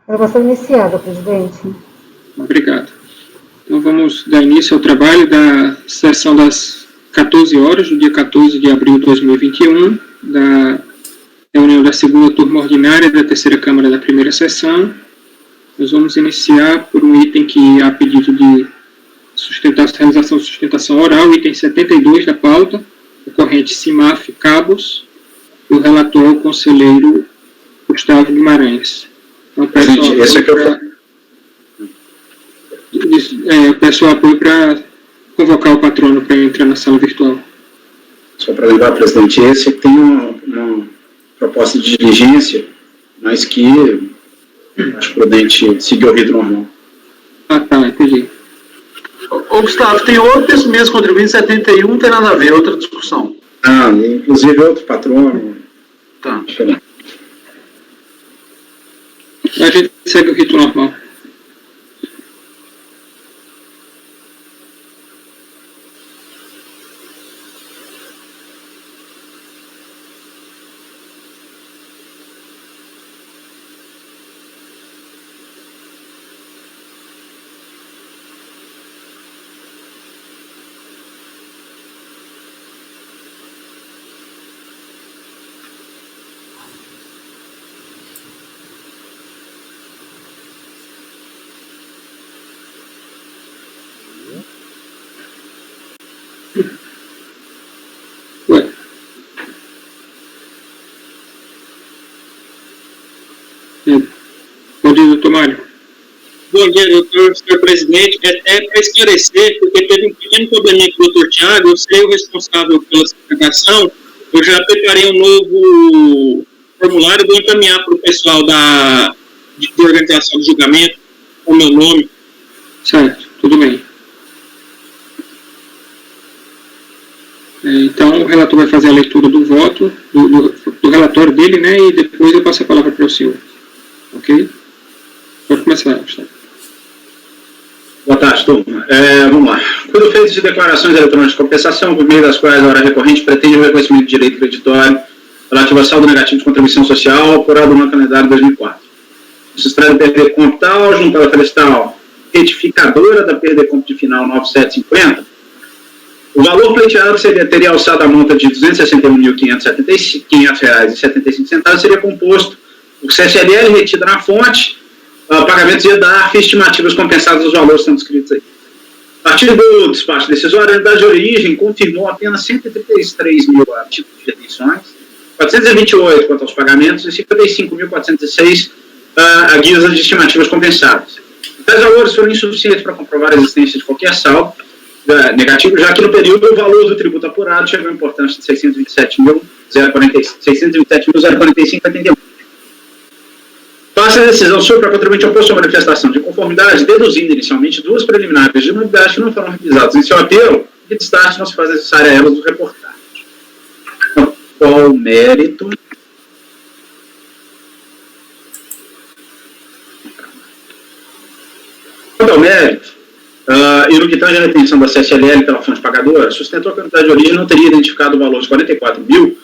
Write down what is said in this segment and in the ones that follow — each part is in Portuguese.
Gravação iniciada, presidente. Obrigado. Então, vamos dar início ao trabalho da sessão das 14 horas, do dia 14 de abril de 2021, da reunião da segunda turma ordinária da terceira Câmara da primeira sessão. Nós vamos iniciar por um item que há pedido de realização de sustentação oral, item 72 da pauta, ocorrente CIMAF Cabos, e o relator, o conselheiro Gustavo Guimarães. Então, peço apoio para convocar o patrono para entrar na sala virtual. Só para lembrar, presidente, esse tem uma proposta de diligência, mas que acho prudente seguir o rito normal. Ah, tá, entendi. Ô, Gustavo, tem outro desse mesmo contribuinte, 71, não tem nada a ver, outra discussão. Ah, inclusive outro patrono. Tá. A gente segue o rito normal. Bom dia, doutor Mário. Bom dia, doutor, senhor presidente. É para esclarecer, porque teve um pequeno probleminha com o doutor Tiago, eu serei o responsável pela certificação, eu já preparei um novo formulário, vou encaminhar para o pessoal de organização do julgamento, com o meu nome. Certo, tudo bem. Então, o relator vai fazer a leitura do voto, do relatório dele, né, e depois eu passo a palavra para o senhor. Ok? Pode começar, Gustavo. Boa tarde, turma. Vamos lá. Quando feito de declarações eletrônicas de compensação, por meio das quais a hora recorrente pretende o reconhecimento de direito creditório relativo ao saldo negativo de contribuição social apurado no calendário 2004. O Sistema de PRDComp tal, juntada florestal, retificadora da PRDComp de final 9750, o valor pleiteado teria alçado a monta de R$ 261.500,75, seria composto por CSLL retida na fonte, pagamentos de EDARF e estimativas compensadas dos valores sendo escritos aí. A partir do despacho decisório, a unidade de origem confirmou apenas 133 mil a título de retenções, 428 quanto aos pagamentos e 55.406 a guisa de estimativas compensadas. Tais valores foram insuficientes para comprovar a existência de qualquer saldo negativo, já que no período o valor do tributo apurado chegou a importância de 627.045,81. Faça a decisão sobre a contribuinte opor sua manifestação de conformidade, deduzindo inicialmente duas preliminares de nulidade que não foram revisadas em seu apelo, e de start não se faz necessária a elas do reportagem. Então, qual o mérito? Quanto ao mérito, e no que tange a retenção da CSLL pela fonte pagadora, sustentou que a unidade de origem não teria identificado o valor de 44 mil,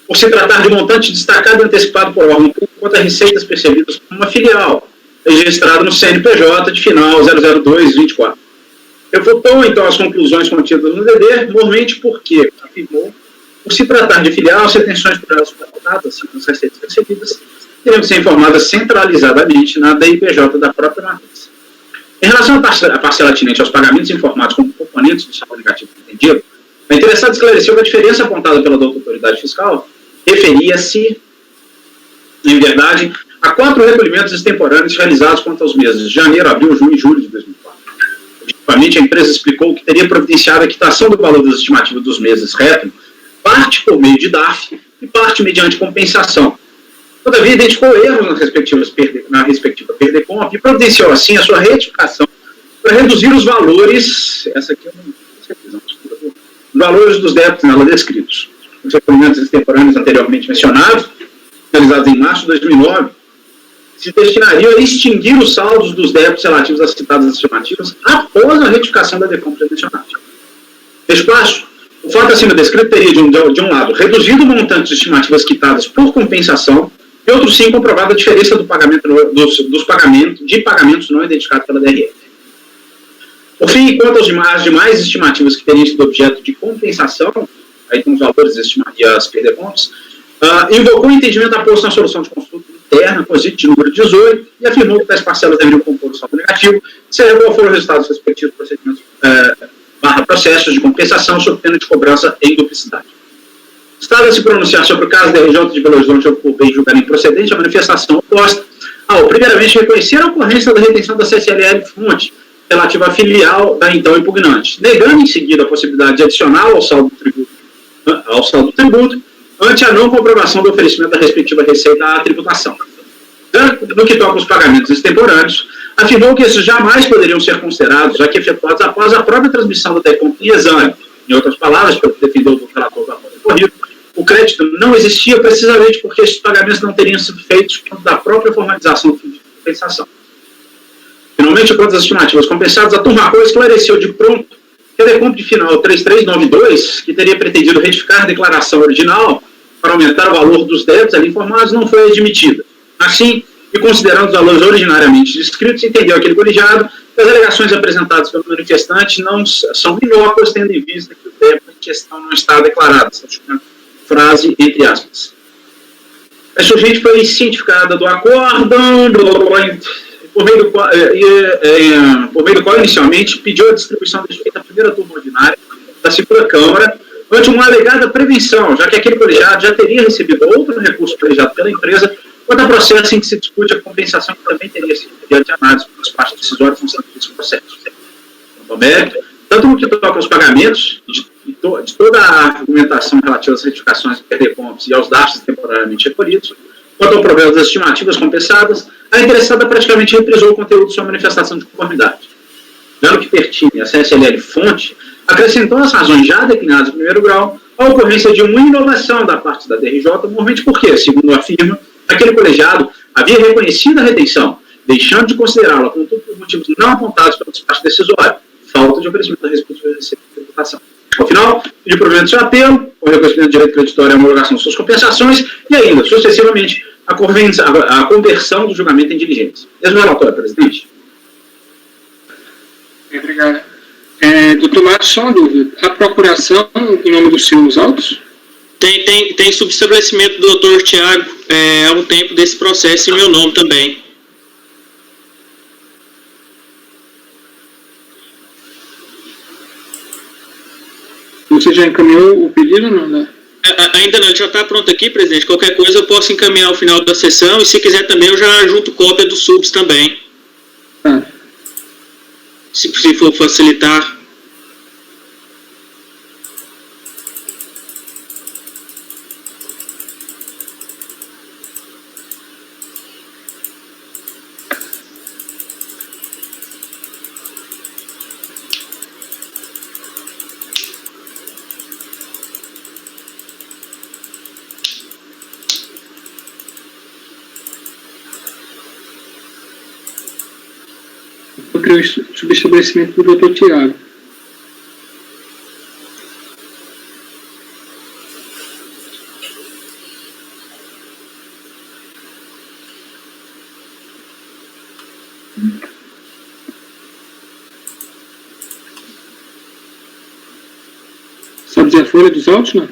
por se tratar de montante destacado e antecipado por órgão quanto a receitas percebidas como uma filial, registrado no CNPJ de final 00224. Refutou, então, as conclusões contidas no DD, mormente porque, afirmou, por se tratar de filial, as retenções por elas suportadas, assim como as receitas percebidas, teriam que ser informadas centralizadamente na DIPJ da própria matriz. Em relação à parcela atinente aos pagamentos informados como componentes do saldo negativo entendido, a interessada esclareceu que a diferença apontada pela douta autoridade fiscal referia-se, em verdade, a 4 recolhimentos extemporâneos realizados quanto aos meses de janeiro, abril, junho e julho de 2004. Objetivamente, a empresa explicou que teria providenciado a quitação do valor das estimativas dos meses rétimo, parte por meio de DARF e parte mediante compensação. Todavia, identificou erros na respectiva PRDComp e providenciou, assim, a sua retificação para reduzir os valores, essa aqui é uma revisão, os valores dos débitos nela descritos. Os recolhimentos extemporâneos anteriormente mencionados, realizados em março de 2009, se destinariam a extinguir os saldos dos débitos relativos às citadas estimativas após a retificação da DECOMP mencionada. Despacho, o fato acima descrito teria, de um lado, reduzido o montante de estimativas quitadas por compensação, e outros 5 comprovada a diferença dos pagamentos não identificados pela DRE. Por fim, quanto às demais estimativas que teriam sido objeto de compensação, aí tem os valores e as perder-pontos, invocou o entendimento aposto na solução de consulta interna, conceito de número 18, e afirmou que tais parcelas deveriam compor o saldo negativo, seja qual for os resultados dos respectivos procedimentos processos de compensação sob pena de cobrança em duplicidade. O Estado a se pronunciar sobre o caso da RJ de Belo Horizonte por bem julgar improcedente a manifestação oposta ao, primeiramente, reconhecer a ocorrência da retenção da CSLL fonte relativa à filial da então impugnante, negando em seguida a possibilidade de adicional ao saldo do tributo, ante a não comprovação do oferecimento da respectiva receita à tributação. No que toca aos pagamentos extemporâneos, afirmou que esses jamais poderiam ser considerados, já que efetuados após a própria transmissão da DECOMP em exame. Em outras palavras, pelo que defendeu o relator do acordo ocorrido, o crédito não existia precisamente porque esses pagamentos não teriam sido feitos quanto da própria formalização do fundo de compensação. Finalmente, quanto às estimativas compensadas, a turma Cor esclareceu de pronto que a DECOMP de final 3392, que teria pretendido retificar a declaração original para aumentar o valor dos débitos ali informados, não foi admitida. Assim, e considerando os valores originariamente descritos, entendeu aquele colegiado que as alegações apresentadas pelo manifestante não são inócuas, tendo em vista que o débito em questão não está declarado. Frase entre aspas. A sujeito foi cientificada do acórdão, por meio do qual inicialmente pediu a distribuição de feita à primeira turma ordinária da segunda Câmara, ante uma alegada prevenção, já que aquele colegiado já teria recebido outro recurso colegiado pela empresa, quanto a processo em que se discute a compensação que também teria sido de análise pelas partes decisórias constantes desse processo. Tanto no que toca aos pagamentos, de toda a argumentação relativa às retificações de perder-pontos e aos dados temporariamente recolhidos, quanto ao problema das estimativas compensadas, a interessada praticamente reprisou o conteúdo de sua manifestação de conformidade. Dando que pertine a CSLL fonte, acrescentou as razões já declinadas em primeiro grau a ocorrência de uma inovação da parte da DRJ, normalmente porque, segundo afirma, aquele colegiado havia reconhecido a retenção, deixando de considerá-la, contudo, por motivos não apontados pelo despacho decisório, falta de oferecimento da respectiva receita de tributação. Ao final, pediu provimento do seu apelo, o reconhecimento de direito creditório e a homologação de suas compensações, e ainda, sucessivamente, a conversão do julgamento em diligência. Mesmo relatório, presidente. Obrigado. Doutor Marcos, só uma dúvida. A procuração, em nome dos senhores autos? Tem subestabelecimento do doutor Tiago há um tempo desse processo em meu nome também. Você já encaminhou o pedido ou não, né? Ainda não, ele já está pronto aqui, presidente. Qualquer coisa eu posso encaminhar ao final da sessão e se quiser também eu já junto cópia dos subs também. Ah. Se for facilitar. Eu criei o subestabelecimento do Dr. Tiago. Sabe dizer a folha dos autos, não?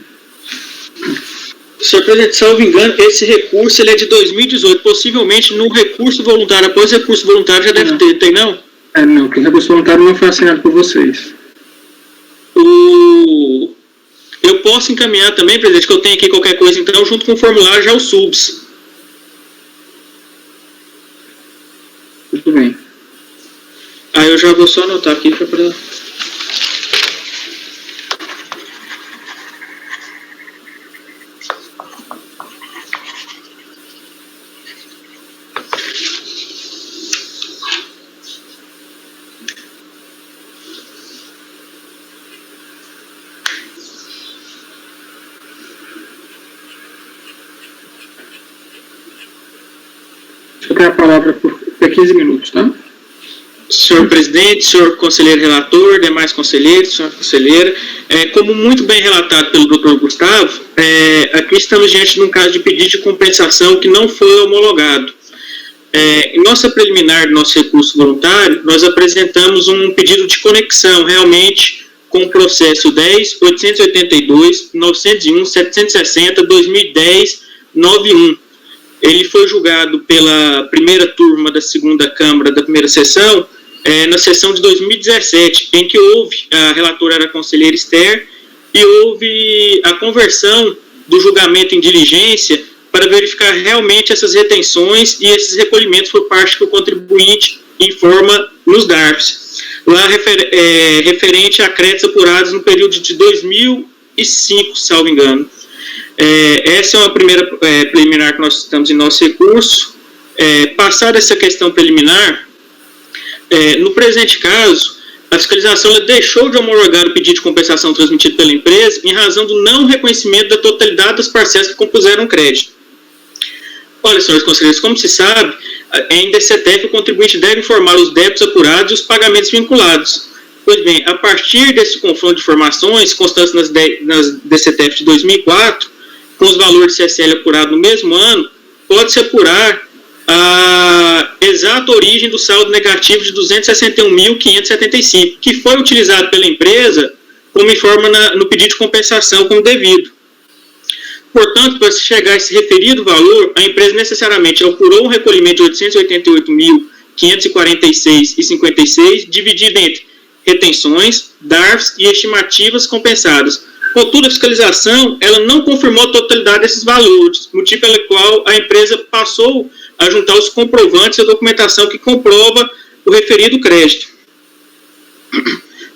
Senhor presidente, salvo engano, esse recurso ele é de 2018. Possivelmente no recurso voluntário, após o recurso voluntário já deve ter, tem não? Não, que o recurso voluntário não foi assinado por vocês. Eu posso encaminhar também, presidente, que eu tenho aqui qualquer coisa, então, junto com o formulário já os subs. Muito bem. Aí eu já vou só anotar aqui para poder... Eu tenho a palavra por 15 minutos, tá? Senhor presidente, senhor conselheiro relator, demais conselheiros, senhora conselheira, como muito bem relatado pelo Dr. Gustavo, aqui estamos diante de um caso de pedido de compensação que não foi homologado. Em nossa preliminar do nosso recurso voluntário, nós apresentamos um pedido de conexão, realmente, com o processo 10, 882, 901, 760, 2010, 91. Ele foi julgado pela primeira turma da segunda Câmara da primeira sessão, na sessão de 2017, em que houve, a relatora era a conselheira Esther, e houve a conversão do julgamento em diligência para verificar realmente essas retenções e esses recolhimentos por parte que o contribuinte informa nos DARFs. Lá referente a créditos apurados no período de 2005, salvo engano. Essa é uma primeira preliminar que nós estamos em nosso recurso. Passada essa questão preliminar, no presente caso, a fiscalização deixou de homologar o pedido de compensação transmitido pela empresa em razão do não reconhecimento da totalidade das parcelas que compuseram o crédito. Olha, senhores conselheiros, como se sabe, em DCTF o contribuinte deve informar os débitos apurados e os pagamentos vinculados. Pois bem, a partir desse confronto de informações constantes nas DCTF de 2004, com os valores de CSL apurado no mesmo ano, pode-se apurar a exata origem do saldo negativo de 261.575, que foi utilizado pela empresa como informa no pedido de compensação como devido. Portanto, para se chegar a esse referido valor, a empresa necessariamente apurou um recolhimento de 888.546,56, dividido entre retenções, DARFs e estimativas compensadas. Contudo, a fiscalização ela não confirmou a totalidade desses valores, motivo pelo qual a empresa passou a juntar os comprovantes e a documentação que comprova o referido crédito.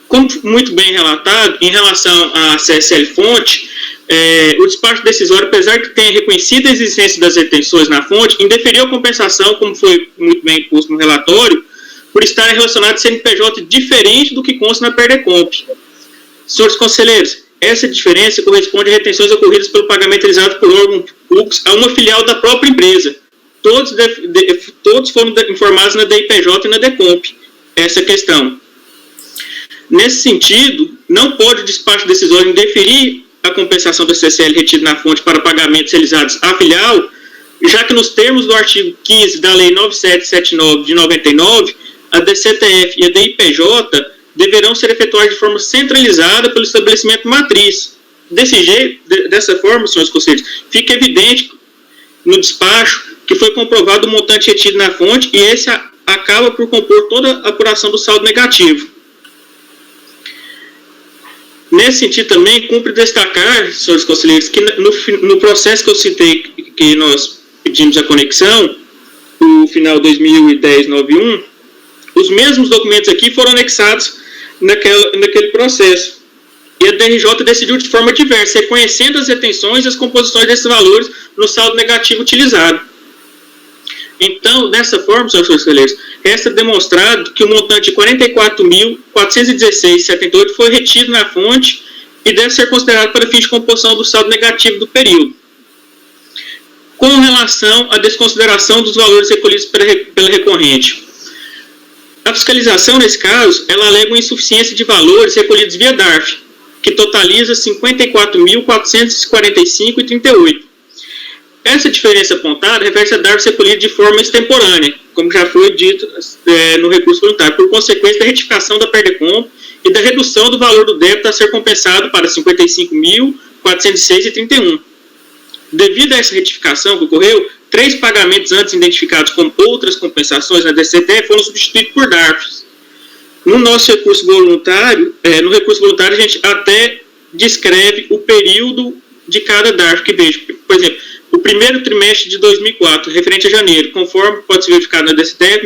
Como muito bem relatado, em relação à CSL fonte, o despacho decisório, apesar de ter reconhecido a existência das retenções na fonte, indeferiu a compensação, como foi muito bem posto no relatório, por estarem relacionados a CNPJ diferente do que consta na Perdecomp. Senhores conselheiros, essa diferença corresponde a retenções ocorridas pelo pagamento realizado por órgãos públicos a uma filial da própria empresa. Todos foram informados na DIPJ e na DECOMP, essa questão. Nesse sentido, não pode o despacho decisório indeferir a compensação da CSL retida na fonte para pagamentos realizados à filial, já que nos termos do artigo 15 da Lei 9779 de 99, a DCTF e a DIPJ deverão ser efetuadas de forma centralizada pelo estabelecimento matriz. Dessa forma, senhores conselheiros, fica evidente no despacho que foi comprovado o montante retido na fonte e esse acaba por compor toda a apuração do saldo negativo. Nesse sentido também, cumpre destacar, senhores conselheiros, que no processo que eu citei, que nós pedimos a conexão, o final 2010-91, os mesmos documentos aqui foram anexados naquele processo. E a DRJ decidiu de forma diversa, reconhecendo as retenções e as composições desses valores no saldo negativo utilizado. Então, dessa forma, senhores conselheiros, resta demonstrado que o montante de 44.416,78 foi retido na fonte e deve ser considerado para fins de composição do saldo negativo do período. Com relação à desconsideração dos valores recolhidos pela recorrente, a fiscalização, nesse caso, ela alega uma insuficiência de valores recolhidos via DARF, que totaliza 54.445,38. Essa diferença apontada refere-se a DARF recolhido de forma extemporânea, como já foi dito no recurso voluntário, por consequência da retificação da Perdecomp e da redução do valor do débito a ser compensado para 55.406,31. Devido a essa retificação que ocorreu, 3 pagamentos antes identificados como outras compensações na DCT foram substituídos por DARFs. No nosso recurso voluntário, a gente até descreve o período de cada DARF que veja. Por exemplo, o primeiro trimestre de 2004, referente a janeiro, conforme pode ser verificado na DCT,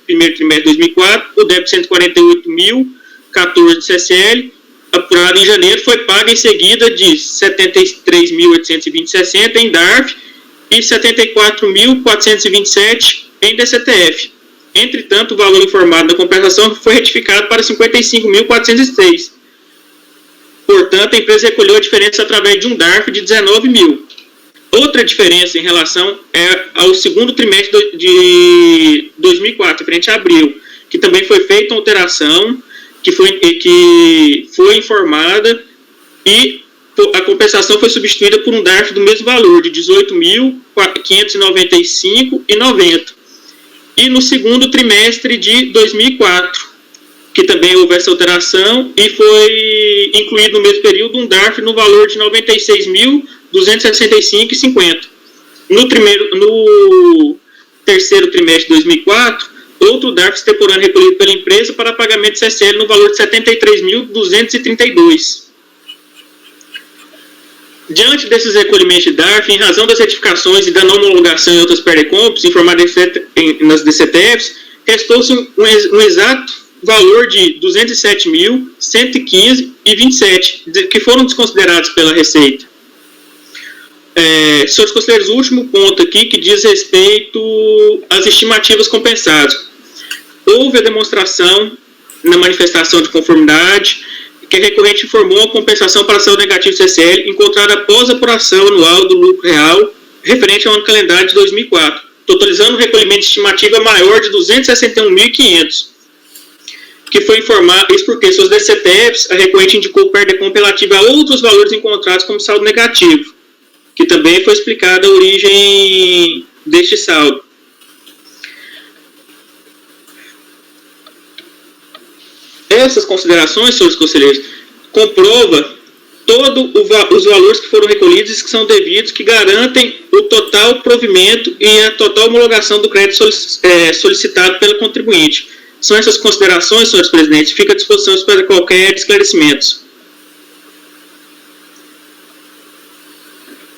primeiro trimestre de 2004, o débito 148.014 de CSL, apurado em janeiro, foi pago em seguida de 73.820,60 em DARF e 74.427 em DCTF. Entretanto, o valor informado da compensação foi retificado para 55.406. Portanto, a empresa recolheu a diferença através de um DARF de 19 mil. Outra diferença em relação ao segundo trimestre de 2004, frente a abril, que também foi feita uma alteração, que foi informada, e a compensação foi substituída por um DARF do mesmo valor, de R$ 18.595,90. E no segundo trimestre de 2004, que também houve essa alteração, e foi incluído no mesmo período um DARF no valor de R$ 96.265,50. No terceiro trimestre de 2004, outro DARF extemporâneo recolhido pela empresa para pagamento de CSL no valor de R$ 73.232. Diante desses recolhimentos de DARF, em razão das retificações e da não homologação em outras PERDECOMPs informadas nas DCTFs, restou-se um exato valor de R$ 207.115,27, que foram desconsiderados pela Receita. Senhores conselheiros, o último ponto aqui que diz respeito às estimativas compensadas. Houve a demonstração na manifestação de conformidade que a recorrente informou a compensação para saldo negativo CSL encontrada após a apuração anual do lucro real referente ao ano calendário de 2004, totalizando um recolhimento de estimativa maior de 261.500, que foi informado, isso porque seus DCTFs, a recorrente indicou PERDECOMP relativa a outros valores encontrados como saldo negativo, que também foi explicada a origem deste saldo. Essas considerações, senhores conselheiros, comprova todos os valores que foram recolhidos e que são devidos, que garantem o total provimento e a total homologação do crédito solicitado pelo contribuinte. São essas considerações, senhores presidentes, fica à disposição para qualquer esclarecimento.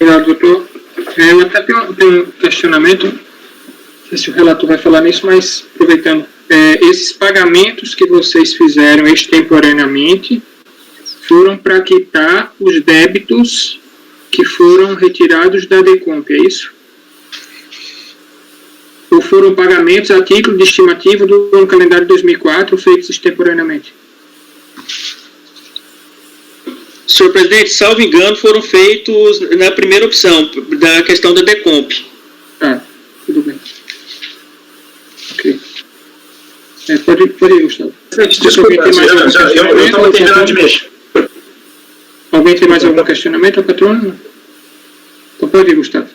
Obrigado, doutor. Eu até tenho um questionamento, não sei se o relator vai falar nisso, mas aproveitando. Esses pagamentos que vocês fizeram extemporaneamente foram para quitar os débitos que foram retirados da DECOMP, é isso? Ou foram pagamentos a título de estimativa do ano calendário de 2004 feitos extemporaneamente? Senhor presidente, salvo engano, foram feitos na primeira opção, da questão da DECOMP. Tá, tudo bem. Ok. Pode ir, Gustavo. Desculpa, eu estava terminando de mexer. Alguém tem mais algum questionamento, patrona? Então pode ir, Gustavo.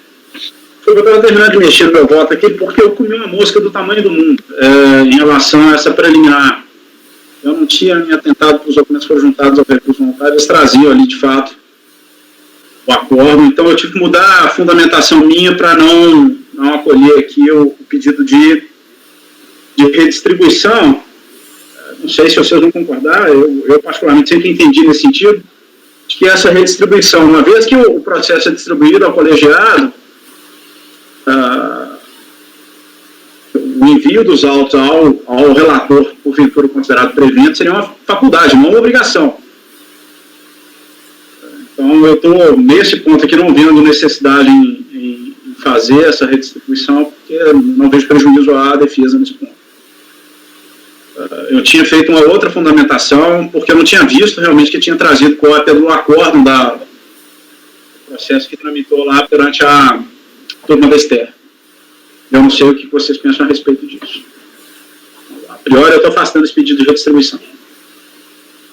Eu estava terminando de mexer no meu voto aqui porque eu comi uma mosca do tamanho do mundo em relação a essa preliminar. Eu não tinha me atentado para os documentos que foram juntados ao recurso voluntário, eles traziam ali, de fato, o acordo. Então eu tive que mudar a fundamentação minha para não acolher aqui o pedido de redistribuição. Não sei se vocês vão concordar, eu particularmente sempre entendi nesse sentido, de que essa redistribuição, uma vez que o processo é distribuído ao colegiado, o envio dos autos ao relator, porventura considerado prevento, seria uma faculdade, não uma obrigação. Então eu estou, nesse ponto aqui, não vendo necessidade em fazer essa redistribuição, porque não vejo prejuízo à defesa nesse ponto. Eu tinha feito uma outra fundamentação, porque eu não tinha visto realmente que tinha trazido cópia do acordo do processo que tramitou lá perante a turma da Esther. Eu não sei o que vocês pensam a respeito disso. A priori, eu estou afastando esse pedido de redistribuição.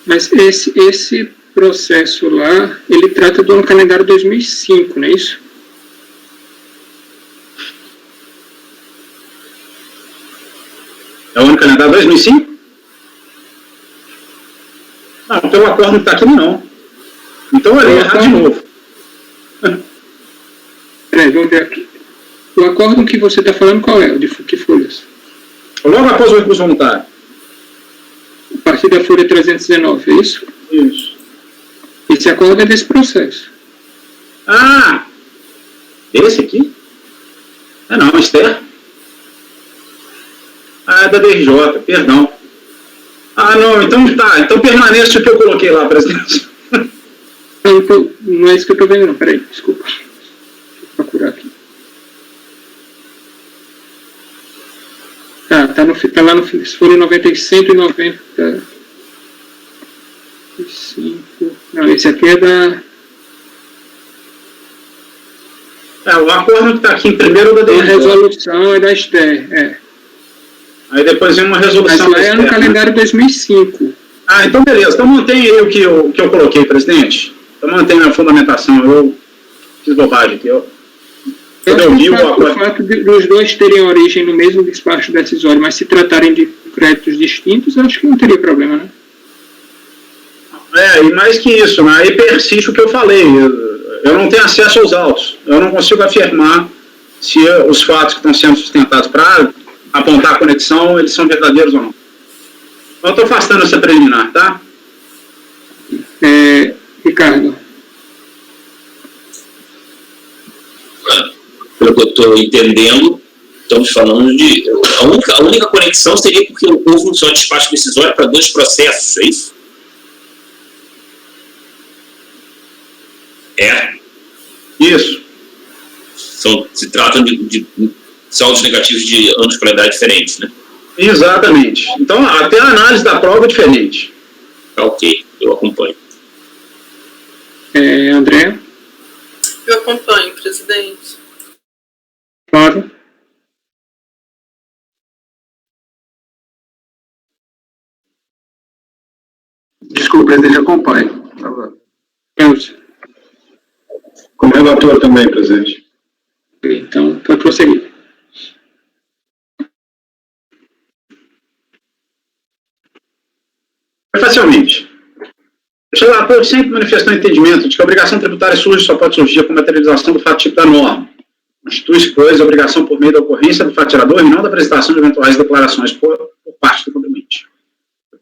Mas esse processo lá, ele trata do ano calendário 2005, não é isso? É o ano calendário 2005? Não, pelo acordo que está aqui, não. Então eu olhei errado de novo. Peraí, vamos ver aqui. O acordo que você está falando, qual é? De que folhas? Logo após o recurso voluntário. A partir da folha 319, é isso? Isso. Esse acordo é desse processo. Ah! Esse aqui? Não, Esther. É da DRJ, perdão. Não, então tá. Então permanece o que eu coloquei lá, presidente. Não é isso que eu estou vendo, não. Peraí, desculpa. Deixa eu procurar aqui. Tá lá no folha 90 e 195. Não, esse aqui é da... O acordo que está aqui em primeiro é da DRJ. A resolução é da Esther, Aí depois vem uma Mas resolução... lá é no calendário 2005. Ah, então beleza. Então mantém aí o que eu coloquei, presidente. Então mantém a fundamentação. Eu fiz bobagem aqui. O fato dos dois terem origem no mesmo despacho decisório, mas se tratarem de créditos distintos, acho que não teria problema, né? E mais que isso, né? Aí persiste o que eu falei. Eu não tenho acesso aos autos. Eu não consigo afirmar se os fatos que estão sendo sustentados para apontar a conexão, eles são verdadeiros ou não. Eu estou afastando essa preliminar, tá? Ricardo. Pelo que eu estou entendendo, estamos falando de... A única conexão seria porque houve um só despacho decisório para 2 processos, é isso? Isso. Se tratam de saldos negativos de anos de qualidade diferentes, né? Exatamente. Então, até a análise da prova é diferente. Ok, eu acompanho. André? Eu acompanho, presidente. Flávio? Desculpa, presidente, acompanho. Carlos? Como relator também, presidente. Então, pode prosseguir. Facilmente. O relator sempre manifestou entendimento de que a obrigação tributária só pode surgir com materialização do fato tipo da norma. Constitui-se, pois, a obrigação por meio da ocorrência do fatirador e não da apresentação de eventuais declarações por parte do contribuinte.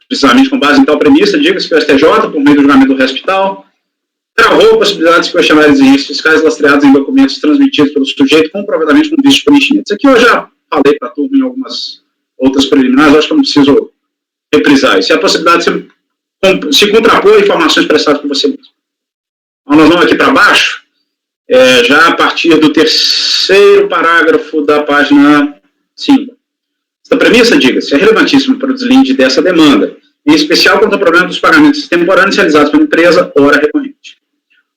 Precisamente com base em tal premissa, diga-se que o STJ, por meio do julgamento do hospital, travou a possibilidade de se questionar exigências fiscais lastreadas em documentos transmitidos pelo sujeito comprovadamente com vícios preenchimentos. Aqui eu já falei para a turma em algumas outras preliminares, acho que eu não preciso reprisar isso. É a possibilidade de se contrapor a informações prestadas por você mesmo. Então, nós vamos aqui para baixo, já a partir do 3º parágrafo da página 5. Esta premissa, diga-se, é relevantíssima para o deslinde dessa demanda, em especial quanto ao problema dos pagamentos extemporâneos realizados pela empresa, ora recorrente.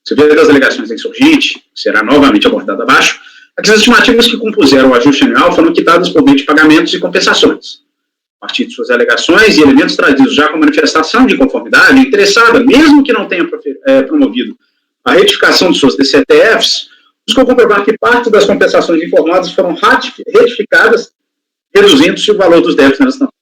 Se vê das alegações insurgentes, que será novamente abordada abaixo, as estimativas que compuseram o ajuste anual foram quitadas por meio de pagamentos e compensações. A partir de suas alegações e elementos trazidos já com manifestação de conformidade, interessada, mesmo que não tenha promovido a retificação de suas DCTFs, buscou comprovar que parte das compensações informadas foram retificadas, reduzindo-se o valor dos débitos nelas também.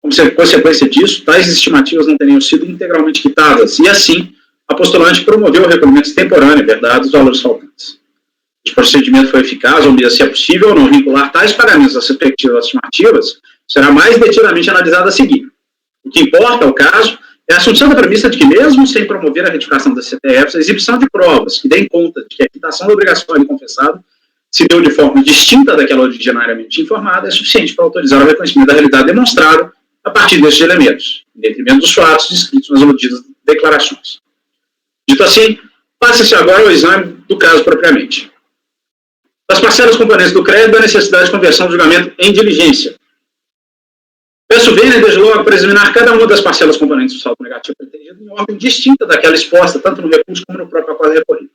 Como consequência disso, tais estimativas não teriam sido integralmente quitadas, e assim, a postulante promoveu o recolhimento extemporâneo, verdade, dos valores faltantes. O procedimento foi eficaz, ou mesmo se é possível ou não vincular tais pagamentos às respectivas estimativas, será mais detidamente analisado a seguir. O que importa, ao caso, é a assunção da premissa de que, mesmo sem promover a retificação das CTFs, a exibição de provas que deem conta de que a quitação da obrigação ali confessada se deu de forma distinta daquela originariamente informada, é suficiente para autorizar o reconhecimento da realidade demonstrada a partir desses elementos, em detrimento dos fatos descritos nas aludidas declarações. Dito assim, passa-se agora ao exame do caso propriamente. Das parcelas componentes do crédito, a necessidade de conversão do julgamento em diligência. Peço vênia desde logo para examinar cada uma das parcelas componentes do saldo negativo pretendido em ordem distinta daquela exposta, tanto no recurso como no próprio acordo recorrido.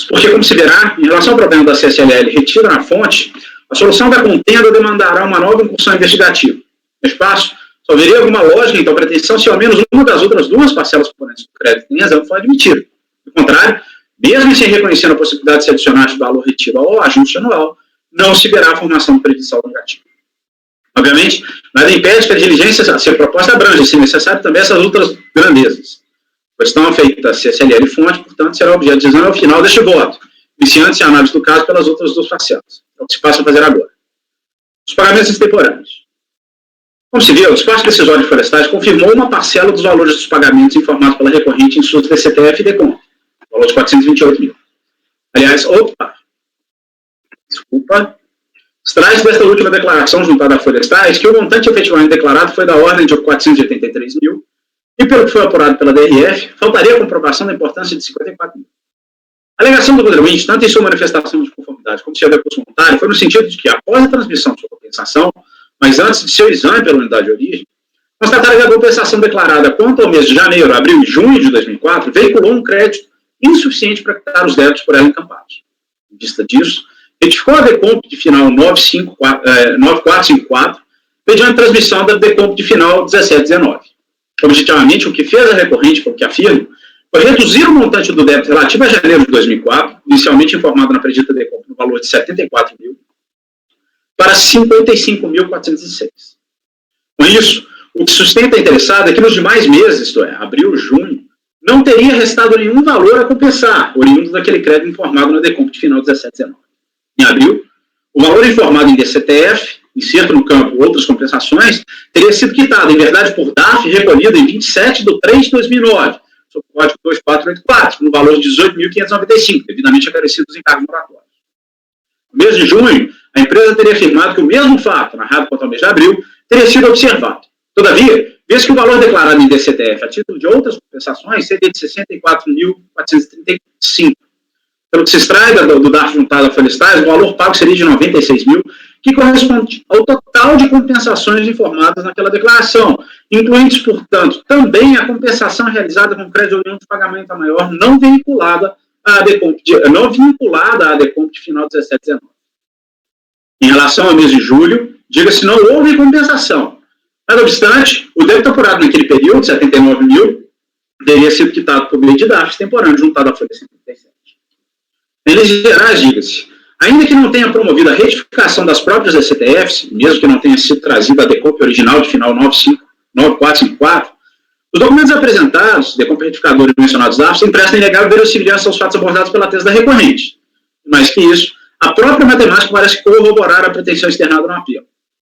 Porque, como se verá, em relação ao problema da CSLL retida na fonte, a solução da contenda demandará uma nova incursão investigativa. Neste passo, só haveria alguma lógica em tal pretensão se ao menos uma das outras duas parcelas componentes do crédito em razão for admitida. Do contrário, mesmo sem reconhecer a possibilidade de se adicionar este valor retido ao ajuste anual, não se verá a formação do predição negativo. Obviamente, nada impede que a diligência a ser proposta abrange, se necessário, também essas outras grandezas. A questão feita CSLL fonte, portanto, será objeto de exame ao final deste voto, iniciando-se a análise do caso pelas outras duas parcelas. É o que se passa a fazer agora. Os pagamentos extemporâneos. Como se viu, o despacho decisório de florestais confirmou uma parcela dos valores dos pagamentos informados pela recorrente em suas DCTF e DECOM, valor de 428 mil. Aliás, extrai-se desta última declaração juntada à Florestais que o montante efetivamente declarado foi da ordem de 483 mil e, pelo que foi apurado pela DRF, faltaria a comprovação da importância de 54 mil. A alegação do contribuinte, tanto em sua manifestação de conformidade como seu recurso voluntário, foi no sentido de que, após a transmissão de sua compensação, mas antes de seu exame pela unidade de origem, constataram que a compensação declarada quanto ao mês de janeiro, abril e junho de 2004 veiculou um crédito insuficiente para quitar os débitos por ela encampados. Em vista disso, retificou a DECOMP de final 9454, mediante a transmissão da DECOMP de final 1719. Objetivamente, o que fez a recorrente, pelo que afirmo, foi reduzir o montante do débito relativo a janeiro de 2004, inicialmente informado na predita DECOMP no valor de 74 mil, para 55.406. Com isso, o que sustenta a interessada é que nos demais meses, isto é, abril, junho, não teria restado nenhum valor a compensar, oriundo daquele crédito informado na DECOMP de final 1719. Em abril, o valor informado em DCTF, inserto no campo outras compensações, teria sido quitado, em verdade, por DARF, recolhido em 27 de 3 de 2009, sob o código 2484, no valor de 18.595, devidamente acrescidos os encargos moratórios. No mês de junho, a empresa teria afirmado que o mesmo fato, narrado quanto ao mês de abril, teria sido observado. Todavia, vez que o valor declarado em DCTF a título de outras compensações seria de 64.435. Pelo que se extrai do DARF juntado à folha estágio, o valor pago seria de 96 mil, que corresponde ao total de compensações informadas naquela declaração, incluindo, portanto, também a compensação realizada com crédito oriundo de pagamento a maior não vinculada à DECOMP de final 1719. Em relação ao mês de julho, diga-se não houve compensação. Não obstante, o débito apurado naquele período, 79 mil, teria sido quitado por meio de DARF temporâneo juntado à folha 57. Em linhas gerais, diga-se, ainda que não tenha promovido a retificação das próprias DCTFs, mesmo que não tenha sido trazida a DECOMP original de final 9454, os documentos apresentados, DECOMP retificador e mencionados DARFs, emprestam inegável verossimilhança aos fatos abordados pela tese da recorrente. Mais que isso, a própria matemática parece corroborar a pretensão externada no apelo.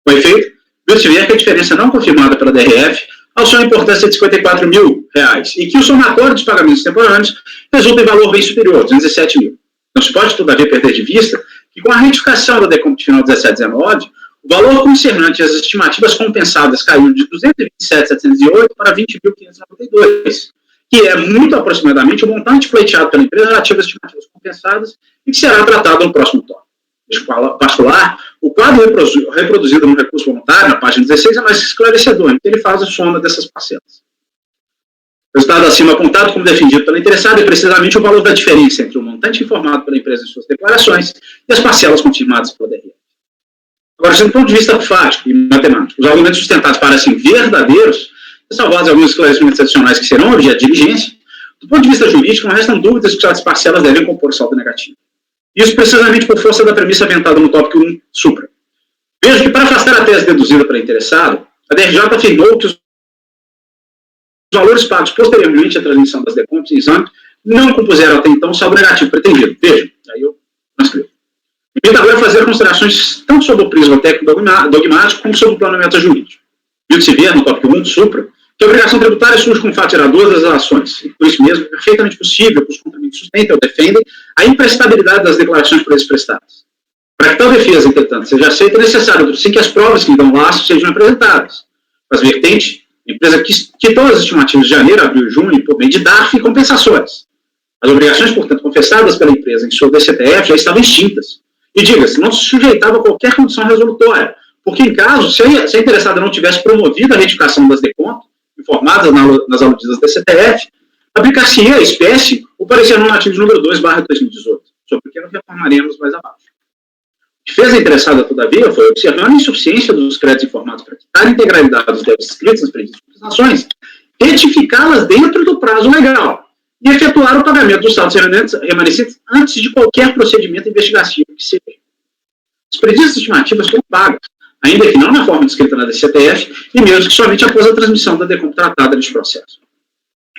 Com efeito, viu-se ver que a diferença não confirmada pela DRF alçou a importância de R$54 mil, e que o somatório dos pagamentos temporâneos resulta em valor bem superior, 207 mil. Não se pode, todavia, perder de vista que, com a retificação da DECOMP de final 1719, o valor concernante às estimativas compensadas caiu de 227.708 para 20.592, que é muito aproximadamente o montante pleiteado pela empresa relativo às estimativas compensadas e que será tratado no próximo tópico. Em particular, o quadro reproduzido no recurso voluntário, na página 16, é mais esclarecedor, em que ele faz a soma dessas parcelas. O resultado acima apontado como defendido pela interessada é precisamente o valor da diferença entre o montante informado pela empresa em suas declarações e as parcelas confirmadas pela DRF. Agora, do ponto de vista fático e matemático, os argumentos sustentados parecem verdadeiros, salvados alguns esclarecimentos adicionais que serão objeto de diligência. Do ponto de vista jurídico, não restam dúvidas que as parcelas devem compor o saldo negativo. Isso precisamente por força da premissa aventada no tópico 1 supra. Veja que, para afastar a tese deduzida pela interessada, a DRJ afirmou que os valores pagos posteriormente à transmissão das DECOMPs em exame não compuseram até então o saldo negativo pretendido. Veja, aí eu transcrevo. Permita agora fazer considerações tanto sobre o prisma técnico-dogmático como sobre o plano metajurídico. Viu-se ver no tópico 1 supra que a obrigação tributária surge com fato gerador das ações, e por isso mesmo é perfeitamente possível que os complementos sustentem ou defendem a imprestabilidade das declarações por eles prestadas. Para que tal defesa, entretanto, seja aceita, é necessário, sim, que as provas que lhe dão laço sejam apresentadas. As vertentes, a empresa quitou as estimativas de janeiro, abril e junho por meio de DARF e compensações. As obrigações, portanto, confessadas pela empresa em sua DCTF já estavam extintas. E, diga-se, não se sujeitava a qualquer condição resolutória, porque, em caso, se a interessada não tivesse promovido a retificação das DECOMP, informadas nas aludidas DCTF, aplicar-se-ia a espécie o parecer normativo de número 2/2018, sobre o que nós reformaremos mais abaixo. O que fez a interessada, todavia, foi, observando a insuficiência dos créditos informados para quitar a integralidade dos débitos escritos nas previstas compensações, retificá-las dentro do prazo legal e efetuar o pagamento dos saldos remanescentes antes de qualquer procedimento investigativo que seja. As previstas estimativas foram pagas, ainda que não na forma descrita na DCTF, e mesmo que somente após a transmissão da DECOMP tratada neste processo.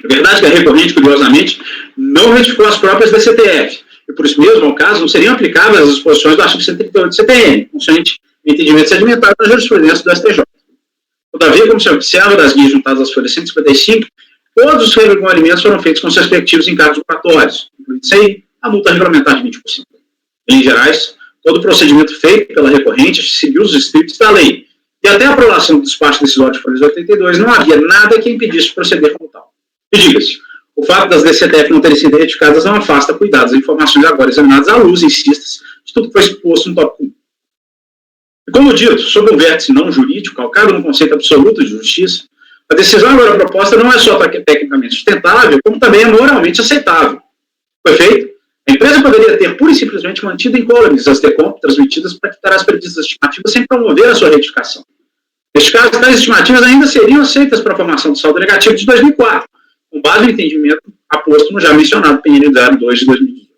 É verdade que a recorrente, curiosamente, não retificou as próprias DCTF, e por isso mesmo, ao caso, não seriam aplicáveis as disposições do artigo 138 do CPN, consciente entendimento sedimentado na jurisprudência do STJ. Todavia, como se observa das guias juntadas às folhas 155, todos os regulamentos foram feitos com seus respectivos encargos obrigatórios, incluindo sem a multa regulamentar de 20%. Em gerais, todo o procedimento feito pela recorrente seguiu os estritos da lei, e até a aprovação do despacho decisório de folhas 82 não havia nada que impedisse de proceder como tal. E diga-se, o fato das DCTF não terem sido retificadas não afasta cuidados das informações agora examinadas à luz, insistas, de tudo que foi exposto no tópico 1. E como dito, sob um vértice não jurídico, calcado no conceito absoluto de justiça, a decisão agora proposta não é só tecnicamente sustentável, como também é moralmente aceitável. Com efeito, A empresa poderia ter, pura e simplesmente, mantido incólumes as DECOMP transmitidas para quitar as previstas estimativas sem promover a sua retificação. Neste caso, tais estimativas ainda seriam aceitas para a formação do saldo negativo de 2004, com base no entendimento aposto no já mencionado PN 02 de 2018.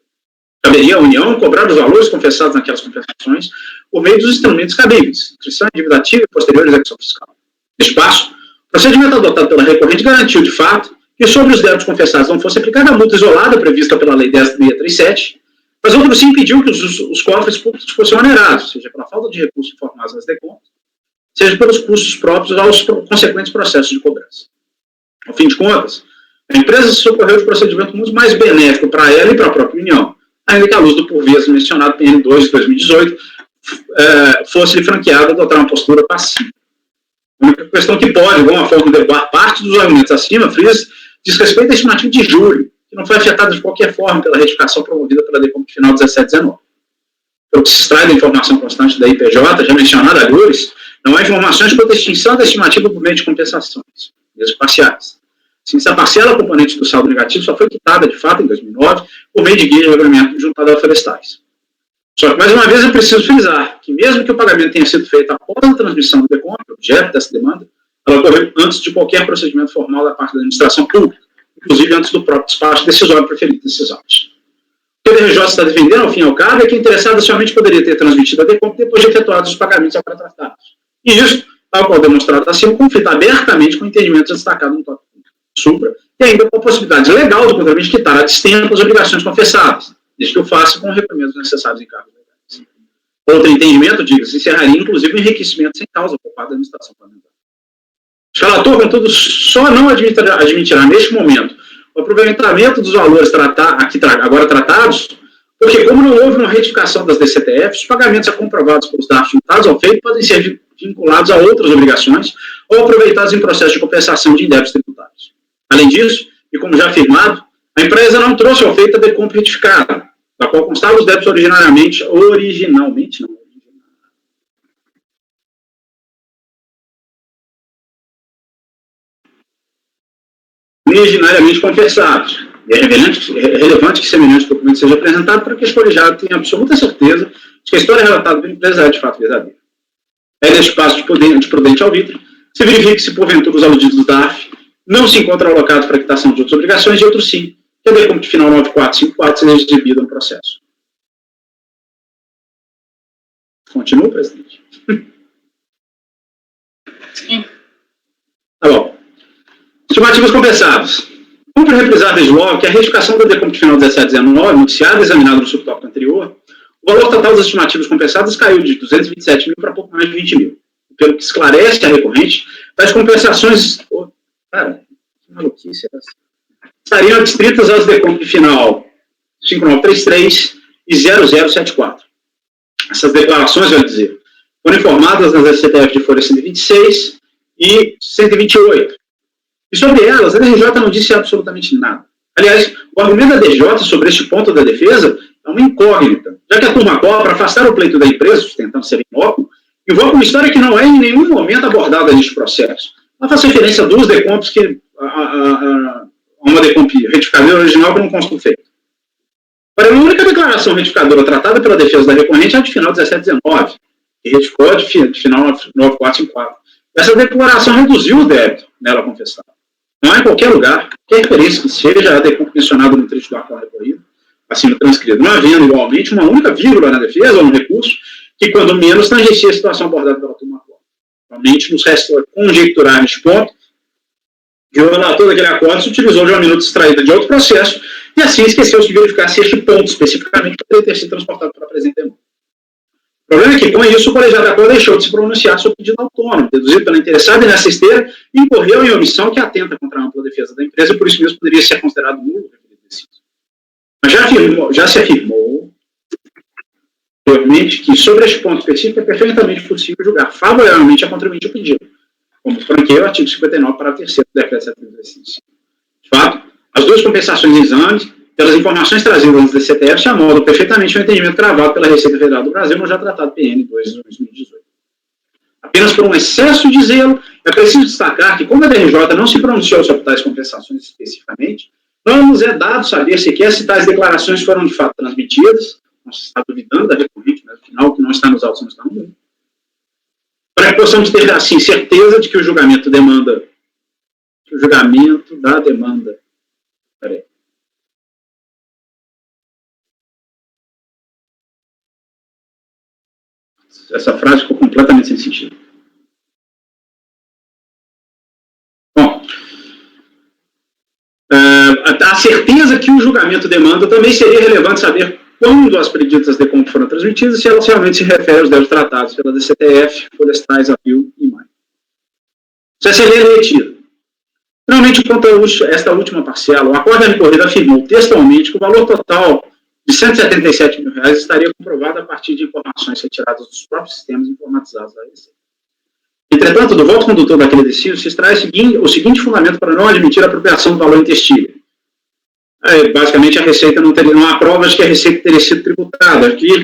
Caberia à União cobrar os valores confessados naquelas compensações por meio dos instrumentos cabíveis, inscrição em dívida ativa e posterior execução fiscal. Neste passo, o procedimento adotado pela recorrente garantiu, de fato, que sobre os débitos confessados não fosse aplicada a multa isolada prevista pela Lei 10.637, mas outro sim impediu que os cofres públicos fossem onerados, seja pela falta de recursos informados nas DECOMP, seja pelos custos próprios aos consequentes processos de cobrança. Ao fim de contas, a empresa se socorreu de procedimento muito mais benéfico para ela e para a própria União, ainda que a luz do por vezes mencionado PN 2 de 2018 fosse-lhe franqueada adotar uma postura passiva. A única questão que pode, de alguma forma, derrubar parte dos argumentos acima, frisa, diz respeito à estimativa de julho, que não foi afetada de qualquer forma pela retificação promovida pela DECOMP final 1719. Pelo que se extrai da informação constante da IPJ, já mencionada agores, não há informações quanto à extinção da estimativa por meio de compensações, mesmo parciais. Assim, essa parcela componente do saldo negativo só foi quitada, de fato, em 2009, por meio de guia de regulamento juntado a florestais. Só que, mais uma vez, eu preciso frisar que, mesmo que o pagamento tenha sido feito após a transmissão do DECOMP, objeto dessa demanda, ela ocorreu antes de qualquer procedimento formal da parte da administração pública, inclusive antes do próprio despacho decisório preferido desses autos. O que a DRJ está defendendo, ao fim e ao cabo, é que a interessada somente poderia ter transmitido a DECOMP depois de efetuados os pagamentos agora tratados. E isso, tal qual demonstrado acima, conflita abertamente com o entendimento destacado no tópico supra, e ainda com a possibilidade legal do contribuinte quitar a destempo as obrigações confessadas, desde que o faça com reprimendos necessários em cargos legais. Outro entendimento, diga-se, encerraria inclusive o enriquecimento sem causa por parte da administração parlamentar. O relator, contudo, só não admitirá neste momento o aproveitamento dos valores agora tratados, porque, como não houve uma retificação das DCTFs, os pagamentos a comprovados pelos dados juntados ao feito podem ser vinculados a outras obrigações ou aproveitados em processo de compensação de indébitos tributários. Além disso, e como já afirmado, a empresa não trouxe ao feito a DECOMP retificada, da qual constavam os débitos originalmente confessados. E é relevante que semelhante documento seja apresentado para que o colegiado tenha absoluta certeza de que a história relatada pela empresa é de fato verdadeira. É neste passo de prudente arbítrio, se verifique se porventura os aludidos do DARF não se encontram alocados para quitação de outras obrigações e outros sim, que a DECOMP final 9454 seja exibida no processo. Continua, presidente? Sim. Tá bom. Estimativas compensadas. Cumpre reprisar desde logo que a retificação da DECOMP final 1719, noticiada e examinada no subtópico anterior, o valor total das estimativas compensadas caiu de 227 mil para pouco mais de 20 mil. Pelo que esclarece a recorrente, tais compensações... Cara, que maluquice é essa? Estariam adstritas às DECOMP final 5933 e 0074. Essas declarações, vai dizer, foram informadas nas SCTF de folha 126 e 128. E sobre elas, a DRJ não disse absolutamente nada. Aliás, o argumento da DRJ sobre este ponto da defesa é uma incógnita, já que a turma qual, para afastar o pleito da empresa, sustentando ser inócuo, invoca uma história que não é em nenhum momento abordada neste processo. Ela faz referência a duas DECOMPs que a uma DECOMP retificadora original que não consta feito. Para a única declaração retificadora tratada pela defesa da recorrente é a de final 1719, que retificou de final 9454. Essa declaração reduziu o débito nela confessada. Não há em qualquer lugar, qualquer referência que seja a DECOMP mencionada no trecho do acordo recorrido, acima transcrito, não havendo igualmente uma única vírgula na defesa ou no recurso, que quando menos tangencia a situação abordada pela turma atual. Realmente nos resta conjecturar neste ponto que o relator daquele acordo se utilizou de uma minuta extraída de outro processo e assim esqueceu-se de verificar se este ponto especificamente poderia ter sido transportado para a presente demanda. O problema é que, com isso, o colegiado da Corte deixou de se pronunciar sobre o pedido autônomo, deduzido pela interessada e nessa esteira, e incorreu em omissão que atenta contra a ampla defesa da empresa e por isso mesmo poderia ser considerado nulo o referido deciso. Mas já se afirmou que sobre este ponto específico é perfeitamente possível julgar favoravelmente a contribuinte ao pedido, como franqueia o artigo 59 para o terceiro do decreto 735. De fato, as duas compensações em exames, pelas informações trazidas nos DCTF, se amodam perfeitamente o entendimento gravado pela Receita Federal do Brasil no já tratado PN 2 de 2018. Apenas por um excesso de zelo, é preciso destacar que, como a DRJ não se pronunciou sobre tais compensações especificamente, Não nos é dado saber sequer se tais declarações foram de fato transmitidas, não se está duvidando da recorrente, mas afinal o que não está nos autos não está no mundo. Para que possamos ter, assim, certeza de que o julgamento da demanda. Peraí. Essa frase ficou completamente sem sentido. Bom, a certeza que o julgamento demanda também seria relevante saber quando as preditas de compra foram transmitidas e se elas realmente se referem aos débitos tratados pela DCTF, Florestais, Apio e MAI. CCL retido. Finalmente, quanto a esta última parcela, o acordo recorrido afirmou textualmente que o valor total de R$ 177 mil estaria comprovado a partir de informações retiradas dos próprios sistemas informatizados da Receita. Entretanto, do voto condutor daquele decídio se extrai o seguinte fundamento para não admitir a apropriação do valor em testilha. Basicamente, a Receita não há provas de que a Receita teria sido tributada. Aqui,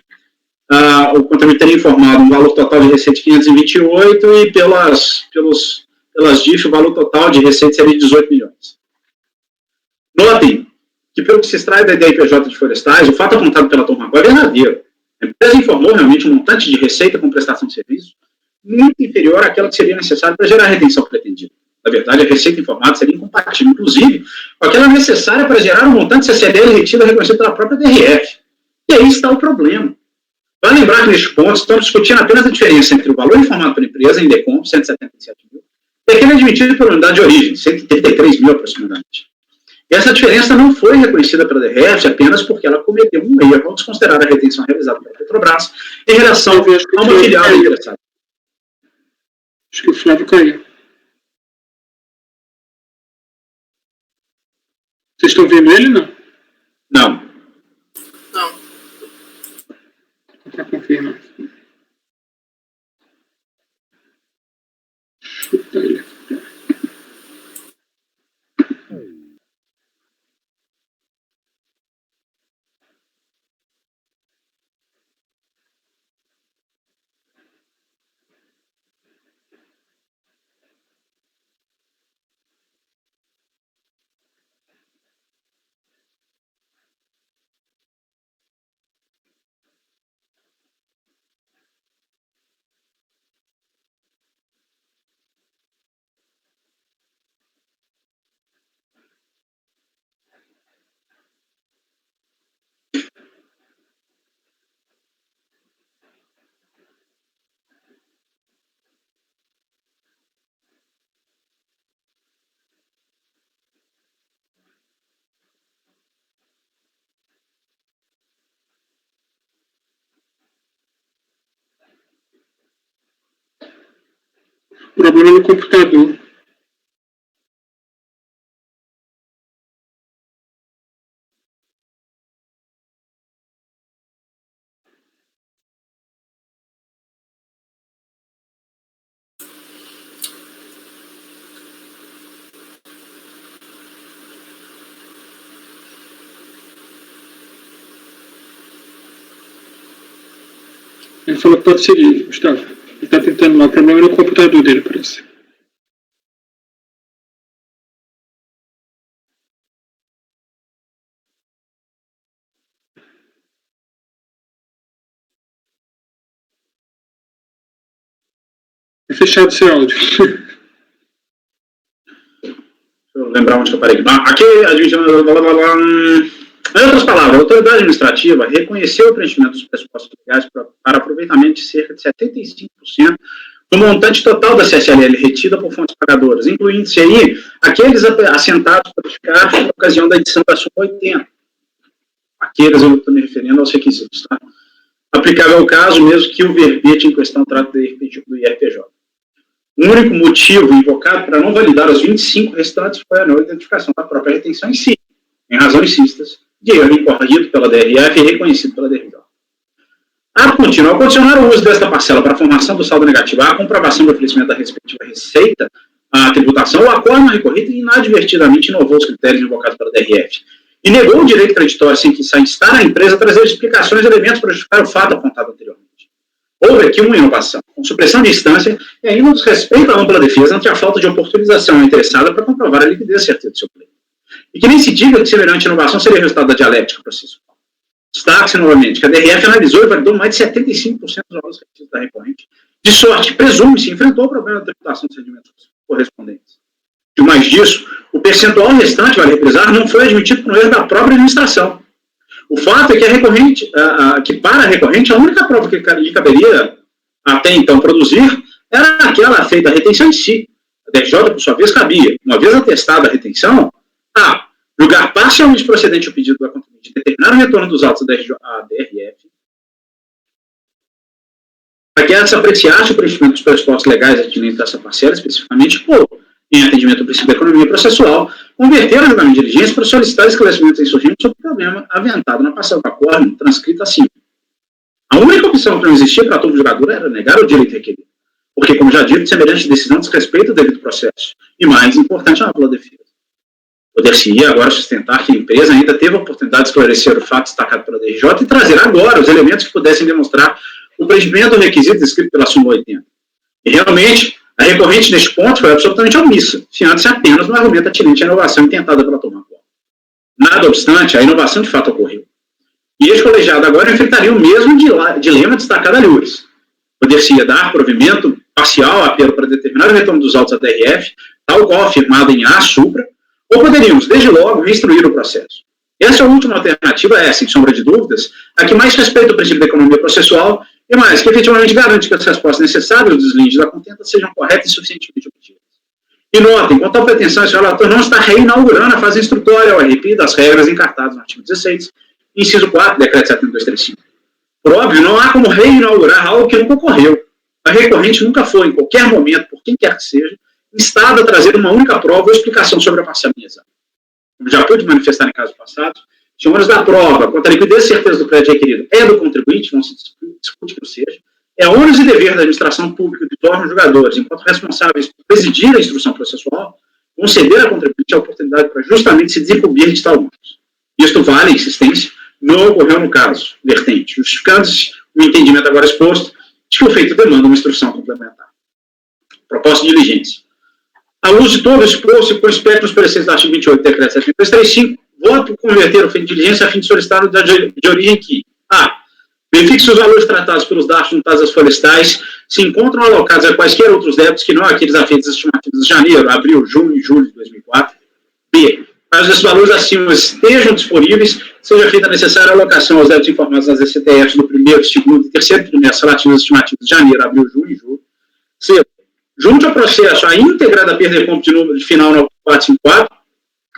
o contribuinte teria informado um valor total de receita de 528 e pelas DIF o valor total de receita seria de 18 milhões. Notem que, pelo que se extrai da IPJ de Florestais, o fato apontado pela turma é verdadeiro. A empresa informou realmente um montante de receita com prestação de serviço muito inferior àquela que seria necessária para gerar a retenção pretendida. Na verdade, a receita informada seria incompatível, inclusive, com aquela necessária para gerar um montante CCL retido reconhecido pela própria DRF. E aí está o problema. Vale lembrar que, neste ponto, estamos discutindo apenas a diferença entre o valor informado pela empresa em DECOM, 177 mil, e aquele admitido pela unidade de origem, 133 mil aproximadamente. E essa diferença não foi reconhecida pela DRF apenas porque ela cometeu um erro ao desconsiderar a retenção realizada pela Petrobras em relação a uma filial interessada. Acho que o Flávio caiu. Vocês estão vendo ele, não? Não. Não. Para confirmar. Chuta ele. Problema no computador. Ele falou que pode seguir, Gustavo. Ele está tentando lá. O problema é no computador dele, parece. É fechado seu áudio. Deixa eu lembrar onde que eu parei. Aqui, em outras palavras, a autoridade administrativa reconheceu o preenchimento dos pressupostos legais para aproveitamento de cerca de 75% do montante total da CSLL retida por fontes pagadoras, incluindo-se aí aqueles assentados para ficar na ocasião da edição da súmula 80. Aqueles eu estou me referindo aos requisitos, tá? Aplicável ao caso, mesmo que o verbete em questão trate do IRPJ. O único motivo invocado para não validar os 25 restantes foi a não identificação da própria retenção em si, em razão insistas, de erro incorrido pela DRF e reconhecido pela DRJ. Ao condicionar o uso desta parcela para a formação do saldo negativo à comprovação do oferecimento da respectiva receita, a tributação, o acordo recorrido inadvertidamente inovou os critérios invocados pela DRF e negou o direito creditório sem que instar a empresa a trazer explicações e elementos para justificar o fato apontado anteriormente. Houve aqui uma inovação, com supressão de instância e ainda um desrespeito à ampla defesa ante a falta de oportunização interessada para comprovar a liquidez e certeza do seu pleito. e que nem se diga que semelhante inovação seria resultado da dialética processual. Destaque-se novamente que a DRF analisou e validou mais de 75% dos valores repetidos da recorrente, de sorte que presume-se enfrentou o problema da tributação dos rendimentos correspondentes. E mais disso, o percentual restante, vale reprisar, não foi admitido por erro da própria administração. O fato é que a recorrente, que para a recorrente, a única prova que lhe caberia até então produzir era aquela feita a retenção em si. A DRJ, por sua vez, cabia, uma vez atestada a retenção, a julgar parcialmente procedente o pedido da contribuinte de determinar o retorno dos autos da DRF, para que ela se apreciasse o preenchimento dos pressupostos legais atinentes dessa parcela, especificamente, ou, em atendimento ao princípio da economia processual, converter o julgamento de diligência para solicitar esclarecimentos insurgentes sobre o problema aventado na parcela do acórdão, transcrita acima. A única opção que não existia para todo julgador era negar o direito requerido, porque, como já dito, semelhante decisão desrespeita o devido processo, e mais importante, a ampla defesa. Poder-se-ia agora sustentar que a empresa ainda teve a oportunidade de esclarecer o fato destacado pela DRJ e trazer agora os elementos que pudessem demonstrar o preenchimento do requisito descrito pela súmula 80. E, realmente, a recorrente neste ponto foi absolutamente omissa, fiando-se apenas no argumento atinente à inovação intentada pela turma atual. Nada obstante, a inovação de fato ocorreu. E este colegiado agora enfrentaria o mesmo dilema destacado a Lures. Poder-se-ia dar provimento parcial a apelo para determinar o retorno dos autos da DRF, tal qual afirmado em A supra, ou poderíamos, desde logo, reinstruir o processo. Essa última alternativa é, sem sombra de dúvidas, a que mais respeita o princípio da economia processual e mais, que efetivamente garante que as respostas necessárias dos lindes da contenta sejam corretas e suficientemente obtidas. E notem, com tal pretensão, esse relator não está reinaugurando a fase instrutória ao RP das regras encartadas no artigo 16, inciso 4, decreto 7235. Por óbvio, não há como reinaugurar algo que nunca ocorreu. A recorrente nunca foi, em qualquer momento, por quem quer que seja, instada a trazer uma única prova ou explicação sobre a parcialidade. Como já pude manifestar em casos passados, se o ônus da prova, quanto à liquidez e certeza do crédito requerido, é do contribuinte, não se discute que não seja, é ônus e dever da administração pública de tornar os julgadores, enquanto responsáveis por presidir a instrução processual, conceder à contribuinte a oportunidade para justamente se desincumbir de tal ônus. Isto vale, insistência, não ocorreu no caso vertente, justificando-se o entendimento agora exposto de que o feito demanda uma instrução complementar. Proposta de diligência. À luz de todo o exposto e com respeito aos preceitos do artigo 28 do decreto 7235, voto por converter o feito de diligência a fim de solicitar o de origem que a. Verifique se os valores tratados pelos dados juntados às florestais se encontram alocados a quaisquer outros débitos que não aqueles afeitos às estimativas de janeiro, abril, junho e julho de 2004. B. Caso esses valores acima estejam disponíveis, seja feita a necessária alocação aos débitos informados nas ECTFs do primeiro, segundo e terceiro trimestre relativos às estimativas de janeiro, abril, junho e julho. C. Junto ao processo a íntegra da perda de compra de número de final 9454,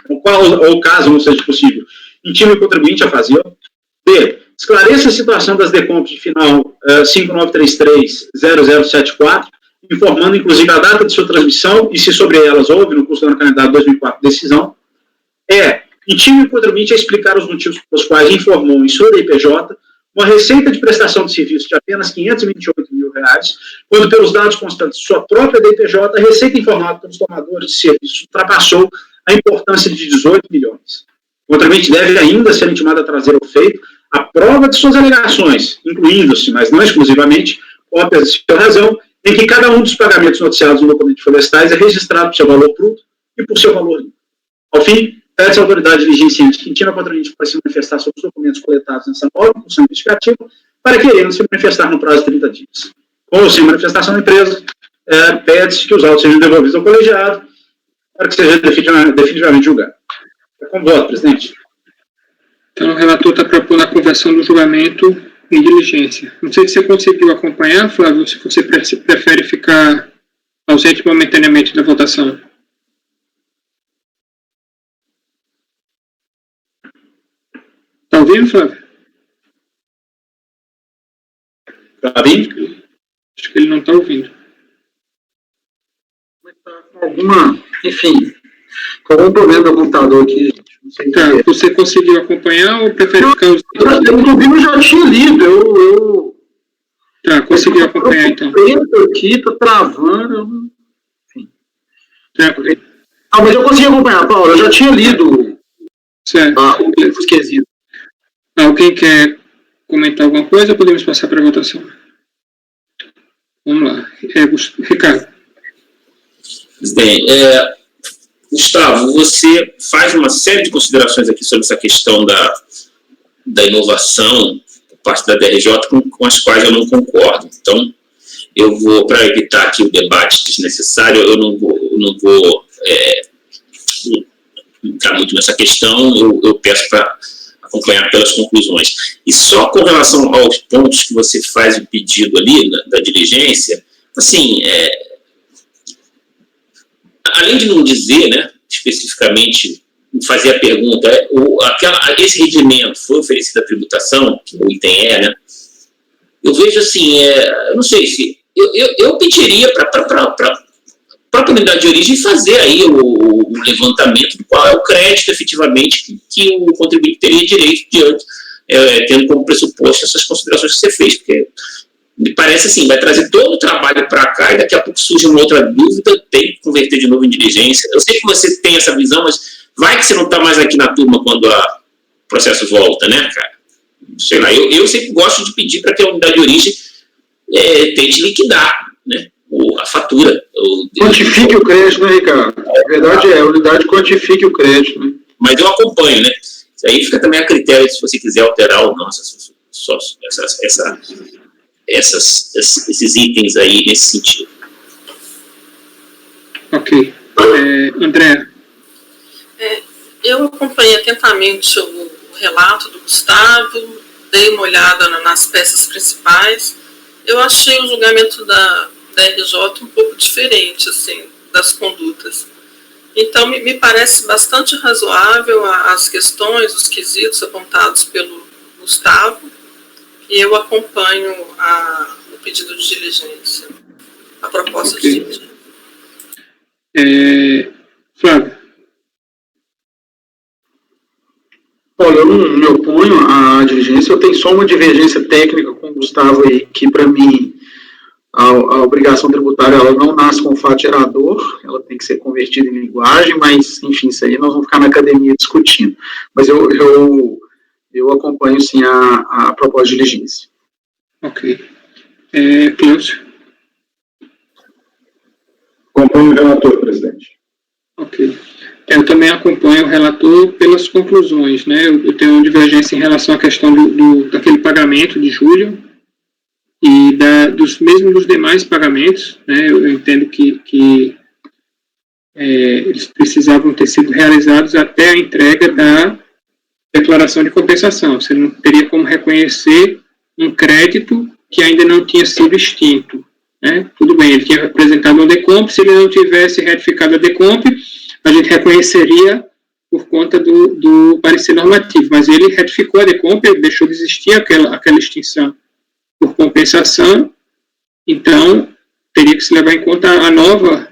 o qual, ou caso não seja possível, intime o contribuinte a fazê-lo. B. Esclareça a situação das decompras de final 5933-0074, informando inclusive a data de sua transmissão e se sobre elas houve, no curso do ano calendário 2004, decisão. E. Intime o contribuinte a explicar os motivos pelos quais informou em sua DPJ uma receita de prestação de serviço de apenas R$ 528 mil, quando, pelos dados constantes de sua própria DPJ, a receita informada pelos tomadores de serviço ultrapassou a importância de 18 milhões. O contribuinte deve ainda ser intimado a trazer ao feito a prova de suas alegações, incluindo-se, mas não exclusivamente, cópias de sua razão, em que cada um dos pagamentos noticiados no documento de florestais é registrado por seu valor bruto e por seu valor limpo. Ao fim, pede-se a autoridade diligenciante que intima o contribuinte para se manifestar sobre os documentos coletados nessa nova função investigativa, para que ele se manifestar no prazo de 30 dias. Com ou sem manifestação da empresa, pede-se que os autos sejam devolvidos ao colegiado para que seja definitivamente julgado. É com voto, presidente. Então, o relator está propondo a conversão do julgamento em diligência. Não sei se você conseguiu acompanhar, Flávio, se você prefere ficar ausente momentaneamente da votação. Está ouvindo, Flávio? Está ouvindo? Acho que ele não está ouvindo. Enfim, com algum problema do computador aqui, gente. Não sei tá, você conseguiu acompanhar ou prefere ficar ausente? Eu não ouvi, eu já tinha lido. Tá, conseguiu acompanhar então. Aqui, tá travando. Enfim. Tranquilo. Ah, mas eu consegui acompanhar, Paulo. Eu já tinha lido. Certo. Os quesitos. Alguém quer comentar alguma coisa ou podemos passar para a votação? Vamos lá. Ricardo. Bem, Gustavo, você faz uma série de considerações aqui sobre essa questão da inovação por parte da DRJ com as quais eu não concordo. Então, eu vou, para evitar aqui o debate desnecessário, eu não vou entrar muito nessa questão, eu peço para acompanhar pelas conclusões. E só com relação aos pontos que você faz o pedido ali da diligência, assim, além de não dizer, né, especificamente, fazer a pergunta, esse rendimento foi oferecido à tributação, que o item né, eu vejo assim, eu não sei se, eu pediria para a comunidade de origem fazer aí o levantamento do qual é o crédito, efetivamente, que o contribuinte teria direito diante, tendo como pressuposto essas considerações que você fez, porque me parece assim, vai trazer todo o trabalho para cá e daqui a pouco surge uma outra dúvida, tem que converter de novo em diligência. Eu sei que você tem essa visão, mas vai que você não está mais aqui na turma quando o processo volta, né, cara? Sei lá, eu sempre gosto de pedir para que a unidade de origem tente liquidar, né, a fatura. Quantifique o crédito, né, Ricardo? A verdade a unidade quantifique o crédito, né? Mas eu acompanho, né? Isso aí fica também a critério se você quiser alterar ou não esses itens aí nesse sentido. Ok. André? Eu acompanhei atentamente o relato do Gustavo, dei uma olhada nas peças principais. Eu achei o julgamento da RJ um pouco diferente, assim, das condutas. Então, me parece bastante razoável as questões, os quesitos apontados pelo Gustavo, e eu acompanho o pedido de diligência, a proposta de diligência. Flávio? Olha, eu não me oponho à diligência, eu tenho só uma divergência técnica com o Gustavo aí, que para mim a obrigação tributária ela não nasce com o fato gerador, ela tem que ser convertida em linguagem, mas, enfim, isso aí nós vamos ficar na academia discutindo. Mas eu acompanho, sim, a proposta de diligência. Ok. Cleucio? Acompanho o relator, presidente. Ok. Eu também acompanho o relator pelas conclusões, né? Eu tenho uma divergência em relação à questão daquele pagamento de julho e dos demais pagamentos, né? Eu entendo que eles precisavam ter sido realizados até a entrega da declaração de compensação. Você não teria como reconhecer um crédito que ainda não tinha sido extinto, né? Tudo bem, ele tinha apresentado uma DECOMP, se ele não tivesse retificado a DECOMP, a gente reconheceria por conta do parecer normativo, mas ele retificou a DECOMP, ele deixou de existir aquela extinção por compensação, então teria que se levar em conta o novo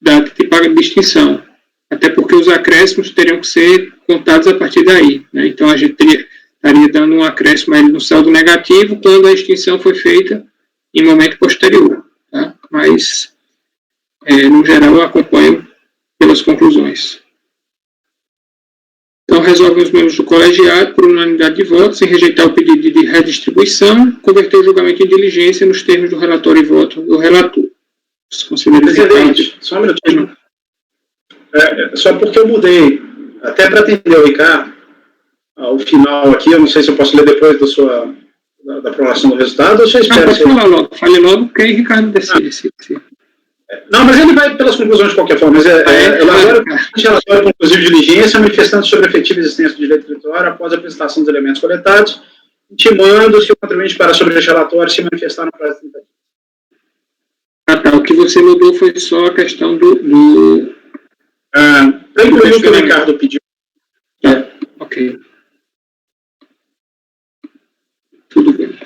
data de extinção, até porque os acréscimos teriam que ser contados a partir daí, né? Então a gente estaria dando um acréscimo a ele no saldo negativo quando a extinção foi feita em momento posterior, tá? Mas no geral, eu acompanho pelas conclusões. Então, resolvem os membros do colegiado, por unanimidade de votos, em rejeitar o pedido de redistribuição, converter o julgamento em diligência nos termos do relatório e voto do relator. Os conselheiros... Presidente, só um minutinho. Só porque eu mudei, até para atender o Ricardo, o final aqui, eu não sei se eu posso ler depois da aprovação do resultado, ou se eu espero... Não, pode falar logo. Fale logo, porque aí Ricardo decide. Não, mas ele vai pelas conclusões de qualquer forma. Mas elabora o relatório conclusivo de diligência, manifestando sobre a efetiva existência do direito tributário após a apresentação dos elementos coletados, intimando-se o contribuinte para sobre este relatório se manifestar no prazo de 30 dias. O que você mudou foi só a questão para incluir o que o Ricardo pediu. Ok. Tudo bem.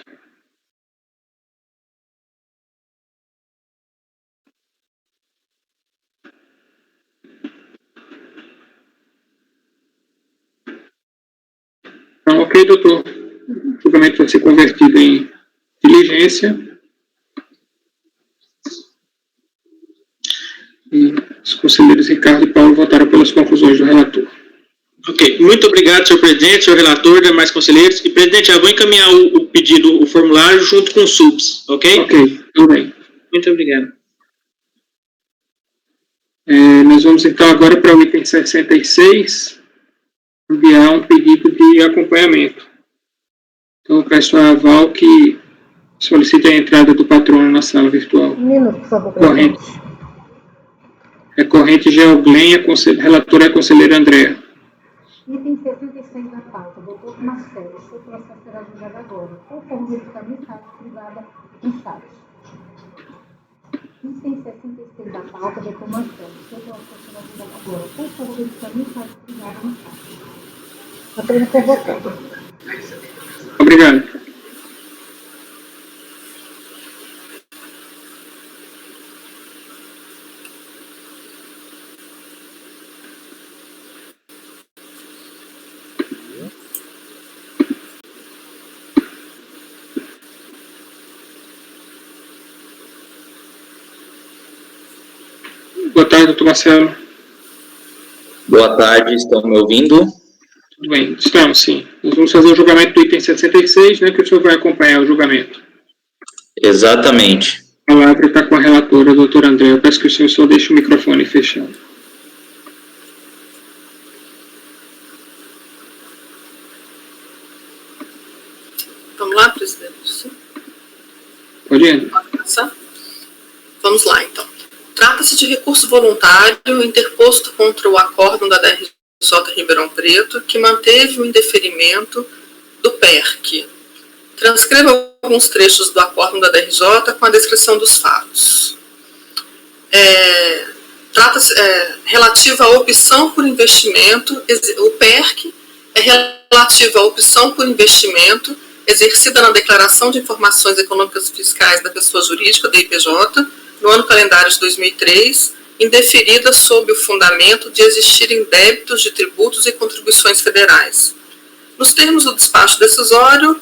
Então, ok, doutor. O julgamento vai ser convertido em diligência. E os conselheiros Ricardo e Paulo votaram pelas conclusões do relator. Ok, muito obrigado, senhor presidente, senhor relator, demais conselheiros. E, presidente, já vou encaminhar o pedido, o formulário, junto com os subs, ok? Ok, tudo bem. Muito obrigado. Nós vamos então agora para o item 66, enviar um pedido de acompanhamento. Então, eu peço a Val que solicite a entrada do patrono na sala virtual. Um minuto, por favor. Corrente. Recorrente Geoglenha, relatora é a conselheira Andréa. Item 66 da pauta, doutor Marcelo, seu processo será julgado agora. Por favor, verificar mensagem privada em site. Item 66 da pauta, doutor Marcelo, seu processo será julgado agora. Por favor, verificar mensagem privada no site. A pena ser votada. Obrigado. Boa tarde, doutor Marcelo. Boa tarde, estão me ouvindo? Tudo bem, estamos sim. Nós vamos fazer o julgamento do item 66, né, que o senhor vai acompanhar o julgamento. Exatamente. A palavra está com a relatora, a doutora Andréa. Eu peço que o senhor só deixe o microfone fechado. Vamos lá, presidente? Pode ir. Pode começar? Vamos lá, então. Trata-se de recurso voluntário interposto contra o acórdão da DRJ Ribeirão Preto, que manteve o indeferimento do PERC. Transcreva alguns trechos do acórdão da DRJ com a descrição dos fatos. Trata-se relativa à opção por investimento, o PERC é relativa à opção por investimento exercida na Declaração de Informações Econômicas Fiscais da Pessoa Jurídica, DIPJ, no ano calendário de 2003, indeferida sob o fundamento de existirem débitos de tributos e contribuições federais. Nos termos do despacho decisório,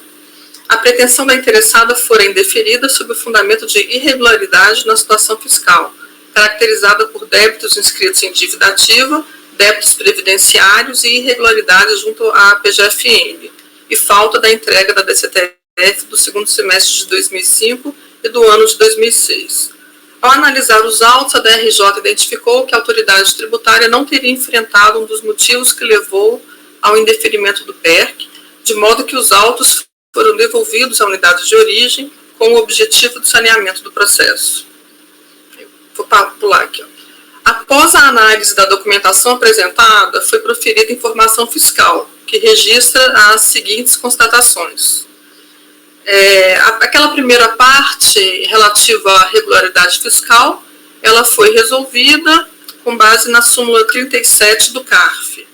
a pretensão da interessada fora indeferida sob o fundamento de irregularidade na situação fiscal, caracterizada por débitos inscritos em dívida ativa, débitos previdenciários e irregularidades junto à PGFN, e falta da entrega da DCTF do segundo semestre de 2005 e do ano de 2006. Ao analisar os autos, a DRJ identificou que a autoridade tributária não teria enfrentado um dos motivos que levou ao indeferimento do PERC, de modo que os autos foram devolvidos à unidade de origem com o objetivo do saneamento do processo. Vou pular aqui. Após a análise da documentação apresentada, foi proferida informação fiscal, que registra as seguintes constatações. Aquela primeira parte relativa à regularidade fiscal, ela foi resolvida com base na súmula 37 do CARF.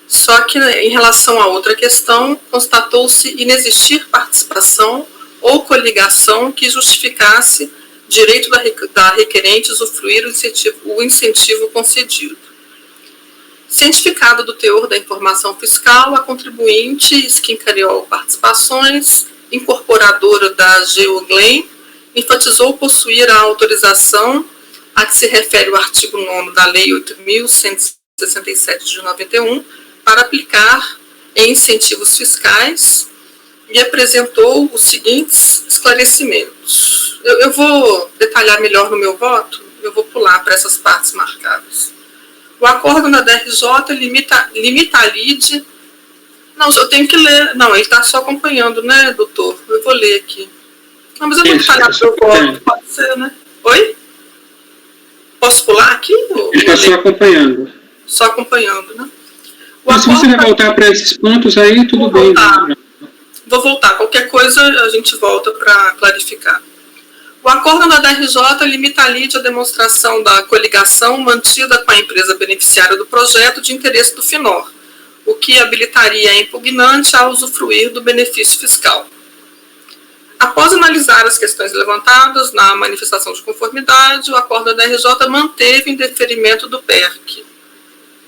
Só que, em relação a outra questão, constatou-se inexistir participação ou coligação que justificasse direito da requerente usufruir o incentivo concedido. Cientificado do teor da informação fiscal, a contribuinte esquincariou participações, incorporadora da Geoglen, enfatizou possuir a autorização a que se refere o artigo 9º da Lei 8.167 de 91 para aplicar em incentivos fiscais e apresentou os seguintes esclarecimentos. Eu vou detalhar melhor no meu voto, eu vou pular para essas partes marcadas. O acórdão da DRJ limita a lide. Não, eu tenho que ler. Não, ele está só acompanhando, né, doutor? Eu vou ler aqui. Não, mas eu vou detalhar para o voto, pode ser, né? Oi? Posso pular aqui? Ele está só acompanhando. Só acompanhando, né? Mas se você vai voltar para esses pontos aí, tudo bem. Vou voltar. Qualquer coisa a gente volta para clarificar. O acórdão da DRJ limita a lide a demonstração da coligação mantida com a empresa beneficiária do projeto de interesse do FINOR, o que habilitaria a impugnante a usufruir do benefício fiscal. Após analisar as questões levantadas na manifestação de conformidade, o acórdão da DRJ manteve o indeferimento do PERC.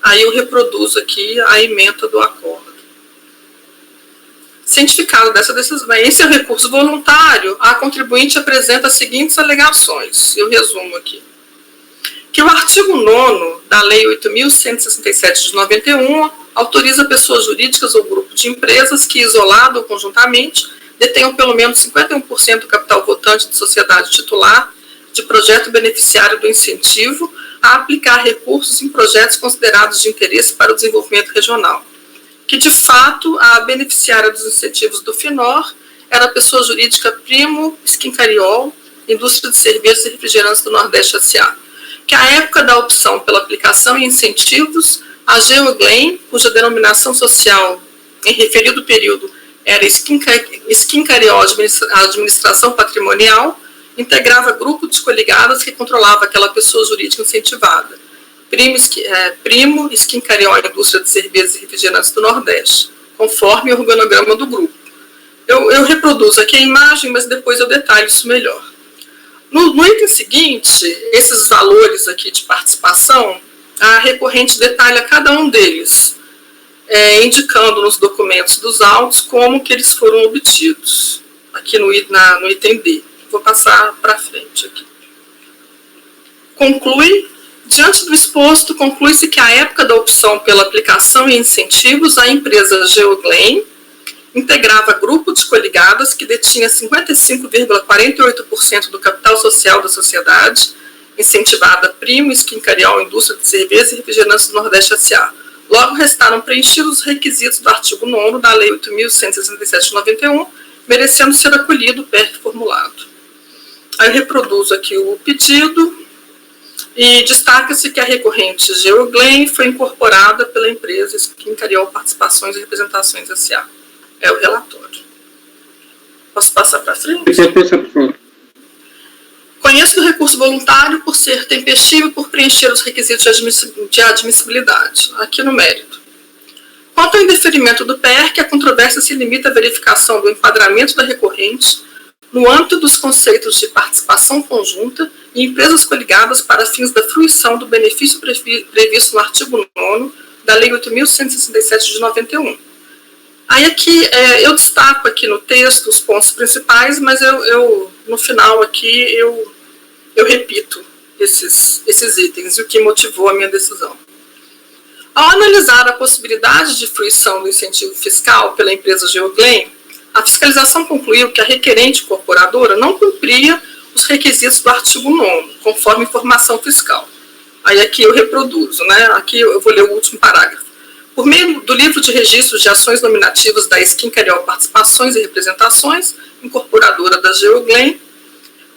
Aí eu reproduzo aqui a ementa do acordo. Cientificado dessa decisão, esse é o recurso voluntário, a contribuinte apresenta as seguintes alegações. Eu resumo aqui. Que o artigo 9º da Lei 8.167 de 91 autoriza pessoas jurídicas ou grupo de empresas que, isolado ou conjuntamente, detenham pelo menos 51% do capital votante de sociedade titular de projeto beneficiário do incentivo a aplicar recursos em projetos considerados de interesse para o desenvolvimento regional, que, de fato, a beneficiária dos incentivos do FINOR era a pessoa jurídica Primo Skincariol, Indústria de Cervejas e Refrigerantes do Nordeste S.A., que, à época da opção pela aplicação e incentivos, a Geoglen, cuja denominação social em referido período era Skincariol Administração Patrimonial, integrava grupo de coligadas que controlava aquela pessoa jurídica incentivada. Primo Skincariol Indústria de Cervejas e Refrigerantes do Nordeste, conforme o organograma do grupo. Eu reproduzo aqui a imagem, mas depois eu detalho isso melhor. No item seguinte, esses valores aqui de participação, a recorrente detalha cada um deles, indicando nos documentos dos autos como que eles foram obtidos, aqui no item D. Vou passar para frente aqui. Diante do exposto, conclui-se que à época da opção pela aplicação e incentivos, a empresa Geoglen integrava grupo de coligadas que detinha 55,48% do capital social da sociedade, incentivada Primo Skincariol Indústria de Cervejas e Refrigerantes do Nordeste S.A. Logo, restaram preenchidos os requisitos do artigo 9º da Lei 8.167 de 91, merecendo ser acolhido o PERC formulado. Aí eu reproduzo aqui o pedido e destaca-se que a recorrente Geoglen foi incorporada pela empresa Skincariol Participações e Representações S.A. É o relatório. Posso passar para frente? Pode passar, por favor. Conheço do recurso voluntário por ser tempestivo e por preencher os requisitos de admissibilidade. Aqui no mérito. Quanto ao indeferimento do PERC, a controvérsia se limita à verificação do enquadramento da recorrente no âmbito dos conceitos de participação conjunta e empresas coligadas para fins da fruição do benefício previsto no artigo 9º da Lei 8.167 de 91. Aí aqui, eu destaco aqui no texto os pontos principais, mas eu no final aqui, eu repito esses itens e o que motivou a minha decisão. Ao analisar a possibilidade de fruição do incentivo fiscal pela empresa Geoglen, a fiscalização concluiu que a requerente incorporadora não cumpria os requisitos do artigo 9º, conforme informação fiscal. Aí aqui eu reproduzo, né? Aqui eu vou ler o último parágrafo. Por meio do livro de registros de ações nominativas da Skincariol Participações e Representações, incorporadora da Geoglen,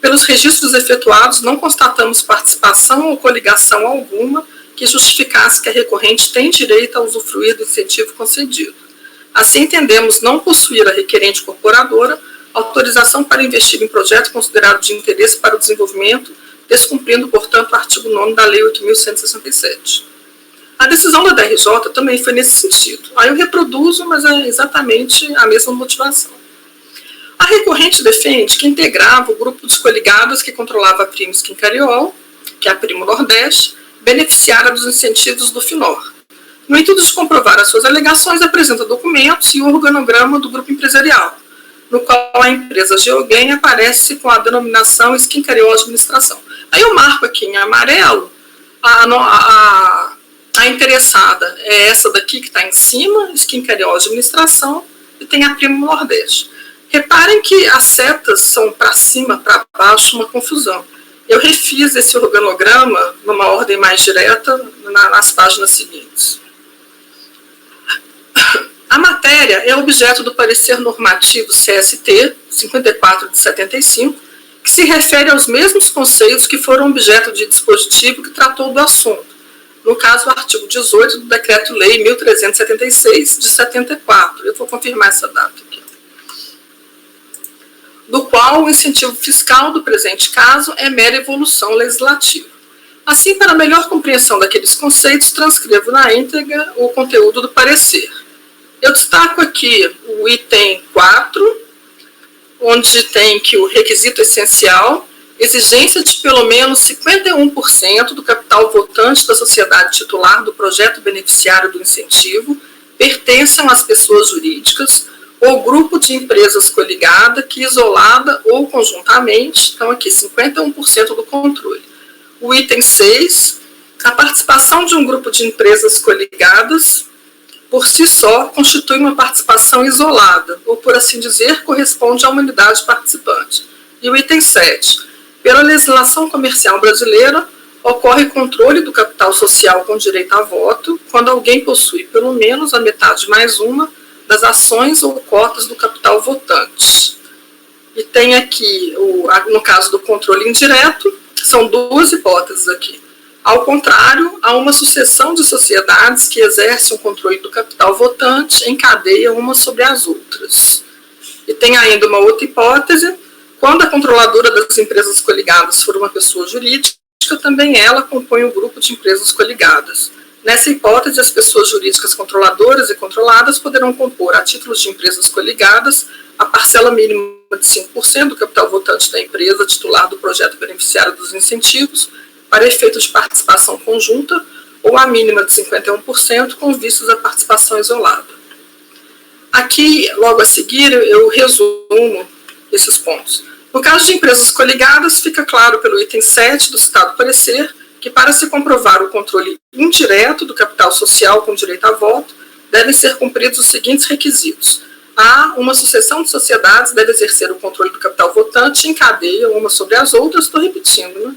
pelos registros efetuados, não constatamos participação ou coligação alguma que justificasse que a recorrente tem direito a usufruir do incentivo concedido. Assim, entendemos não possuir a requerente incorporadora autorização para investir em projeto considerado de interesse para o desenvolvimento, descumprindo, portanto, o artigo 9º da Lei 8.167. A decisão da DRJ também foi nesse sentido. Aí eu reproduzo, mas é exatamente a mesma motivação. A recorrente defende que integrava o grupo de coligadas que controlava a Primo Skincariol, que é a Primo Nordeste, beneficiária dos incentivos do FINOR. No intuito de comprovar as suas alegações, apresenta documentos e o organograma do grupo empresarial, no qual a empresa Geoglen aparece com a denominação Skincariol Administração. Aí eu marco aqui em amarelo a interessada é essa daqui que está em cima, Skincariol Administração, e tem a Primo Nordeste. Reparem que as setas são para cima, para baixo, uma confusão. Eu refiz esse organograma numa ordem mais direta nas páginas seguintes. A matéria é objeto do parecer normativo CST 54 de 75, que se refere aos mesmos conceitos que foram objeto de dispositivo que tratou do assunto. No caso, o artigo 18 do Decreto-Lei 1376 de 74. Eu vou confirmar essa data aqui. Do qual o incentivo fiscal do presente caso é mera evolução legislativa. Assim, para melhor compreensão daqueles conceitos, transcrevo na íntegra o conteúdo do parecer. Eu destaco aqui o item 4, onde tem que o requisito essencial, exigência de pelo menos 51% do capital votante da sociedade titular do projeto beneficiário do incentivo pertençam às pessoas jurídicas ou grupo de empresas coligada que, isolada ou conjuntamente, então aqui 51% do controle. O item 6, a participação de um grupo de empresas coligadas por si só, constitui uma participação isolada, ou, por assim dizer, corresponde à unidade participante. E o item 7. Pela legislação comercial brasileira, ocorre controle do capital social com direito a voto quando alguém possui pelo menos a metade mais uma das ações ou cotas do capital votante. E tem aqui, no caso do controle indireto, são duas hipóteses aqui. Ao contrário, há uma sucessão de sociedades que exercem o controle do capital votante em cadeia umas sobre as outras. E tem ainda uma outra hipótese, quando a controladora das empresas coligadas for uma pessoa jurídica, também ela compõe um grupo de empresas coligadas. Nessa hipótese, as pessoas jurídicas controladoras e controladas poderão compor, a título de empresas coligadas, a parcela mínima de 5% do capital votante da empresa titular do projeto beneficiário dos incentivos, para efeitos de participação conjunta, ou a mínima de 51% com vistas à participação isolada. Aqui, logo a seguir, eu resumo esses pontos. No caso de empresas coligadas, fica claro pelo item 7 do citado parecer que, para se comprovar o controle indireto do capital social com direito a voto, devem ser cumpridos os seguintes requisitos. A. Uma sucessão de sociedades deve exercer o controle do capital votante em cadeia, uma sobre as outras, estou repetindo, né?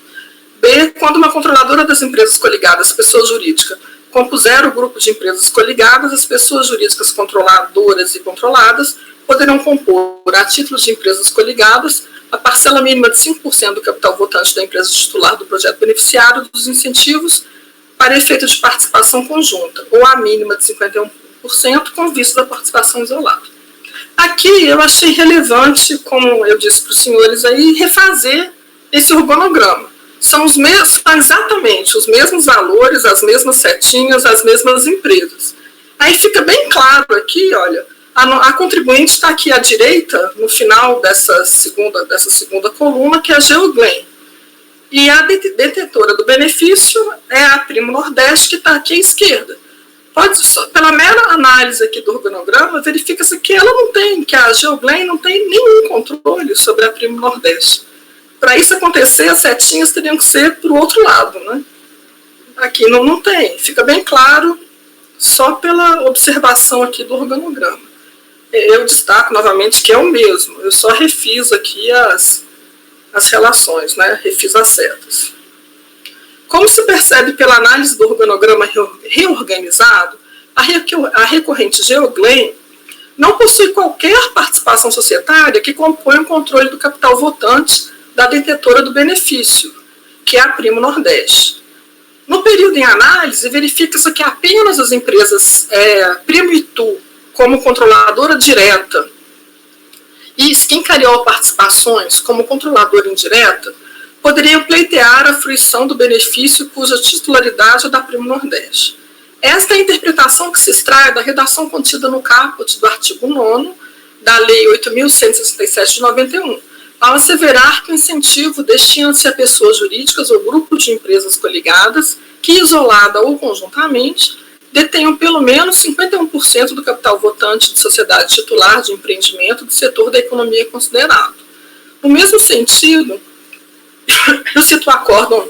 B. Quando uma controladora das empresas coligadas, pessoa jurídica, compuser o grupo de empresas coligadas, as pessoas jurídicas controladoras e controladas poderão compor, a título de empresas coligadas, a parcela mínima de 5% do capital votante da empresa titular do projeto beneficiário dos incentivos para efeito de participação conjunta, ou a mínima de 51% com vista da participação isolada. Aqui eu achei relevante, como eu disse para os senhores aí, refazer esse organograma. São exatamente os mesmos valores, as mesmas setinhas, as mesmas empresas. Aí fica bem claro aqui, olha, a contribuinte está aqui à direita, no final dessa segunda coluna, que é a Geoglen. E a detentora do benefício é a Primo Nordeste, que está aqui à esquerda. Pela mera análise aqui do organograma, verifica-se que ela não tem, que a Geoglen não tem nenhum controle sobre a Primo Nordeste. Para isso acontecer, as setinhas teriam que ser para o outro lado, né? Aqui não tem, fica bem claro só pela observação aqui do organograma. Eu destaco novamente que é o mesmo, eu só refiz aqui as relações, né? Refiz as setas. Como se percebe pela análise do organograma reorganizado, a recorrente Geoglen não possui qualquer participação societária que compõe o controle do capital votante da detentora do benefício, que é a Primo Nordeste. No período em análise, verifica-se que apenas as empresas Primo Itu, como controladora direta, e Skin Cariol Participações, como controladora indireta, poderiam pleitear a fruição do benefício cuja titularidade é da Primo Nordeste. Esta é a interpretação que se extrai da redação contida no caput do artigo 9º da Lei 8.167 de 91, ao asseverar que o incentivo destina-se a pessoas jurídicas ou grupo de empresas coligadas que, isolada ou conjuntamente, detenham pelo menos 51% do capital votante de sociedade titular de empreendimento do setor da economia considerado. No mesmo sentido, eu cito o acórdão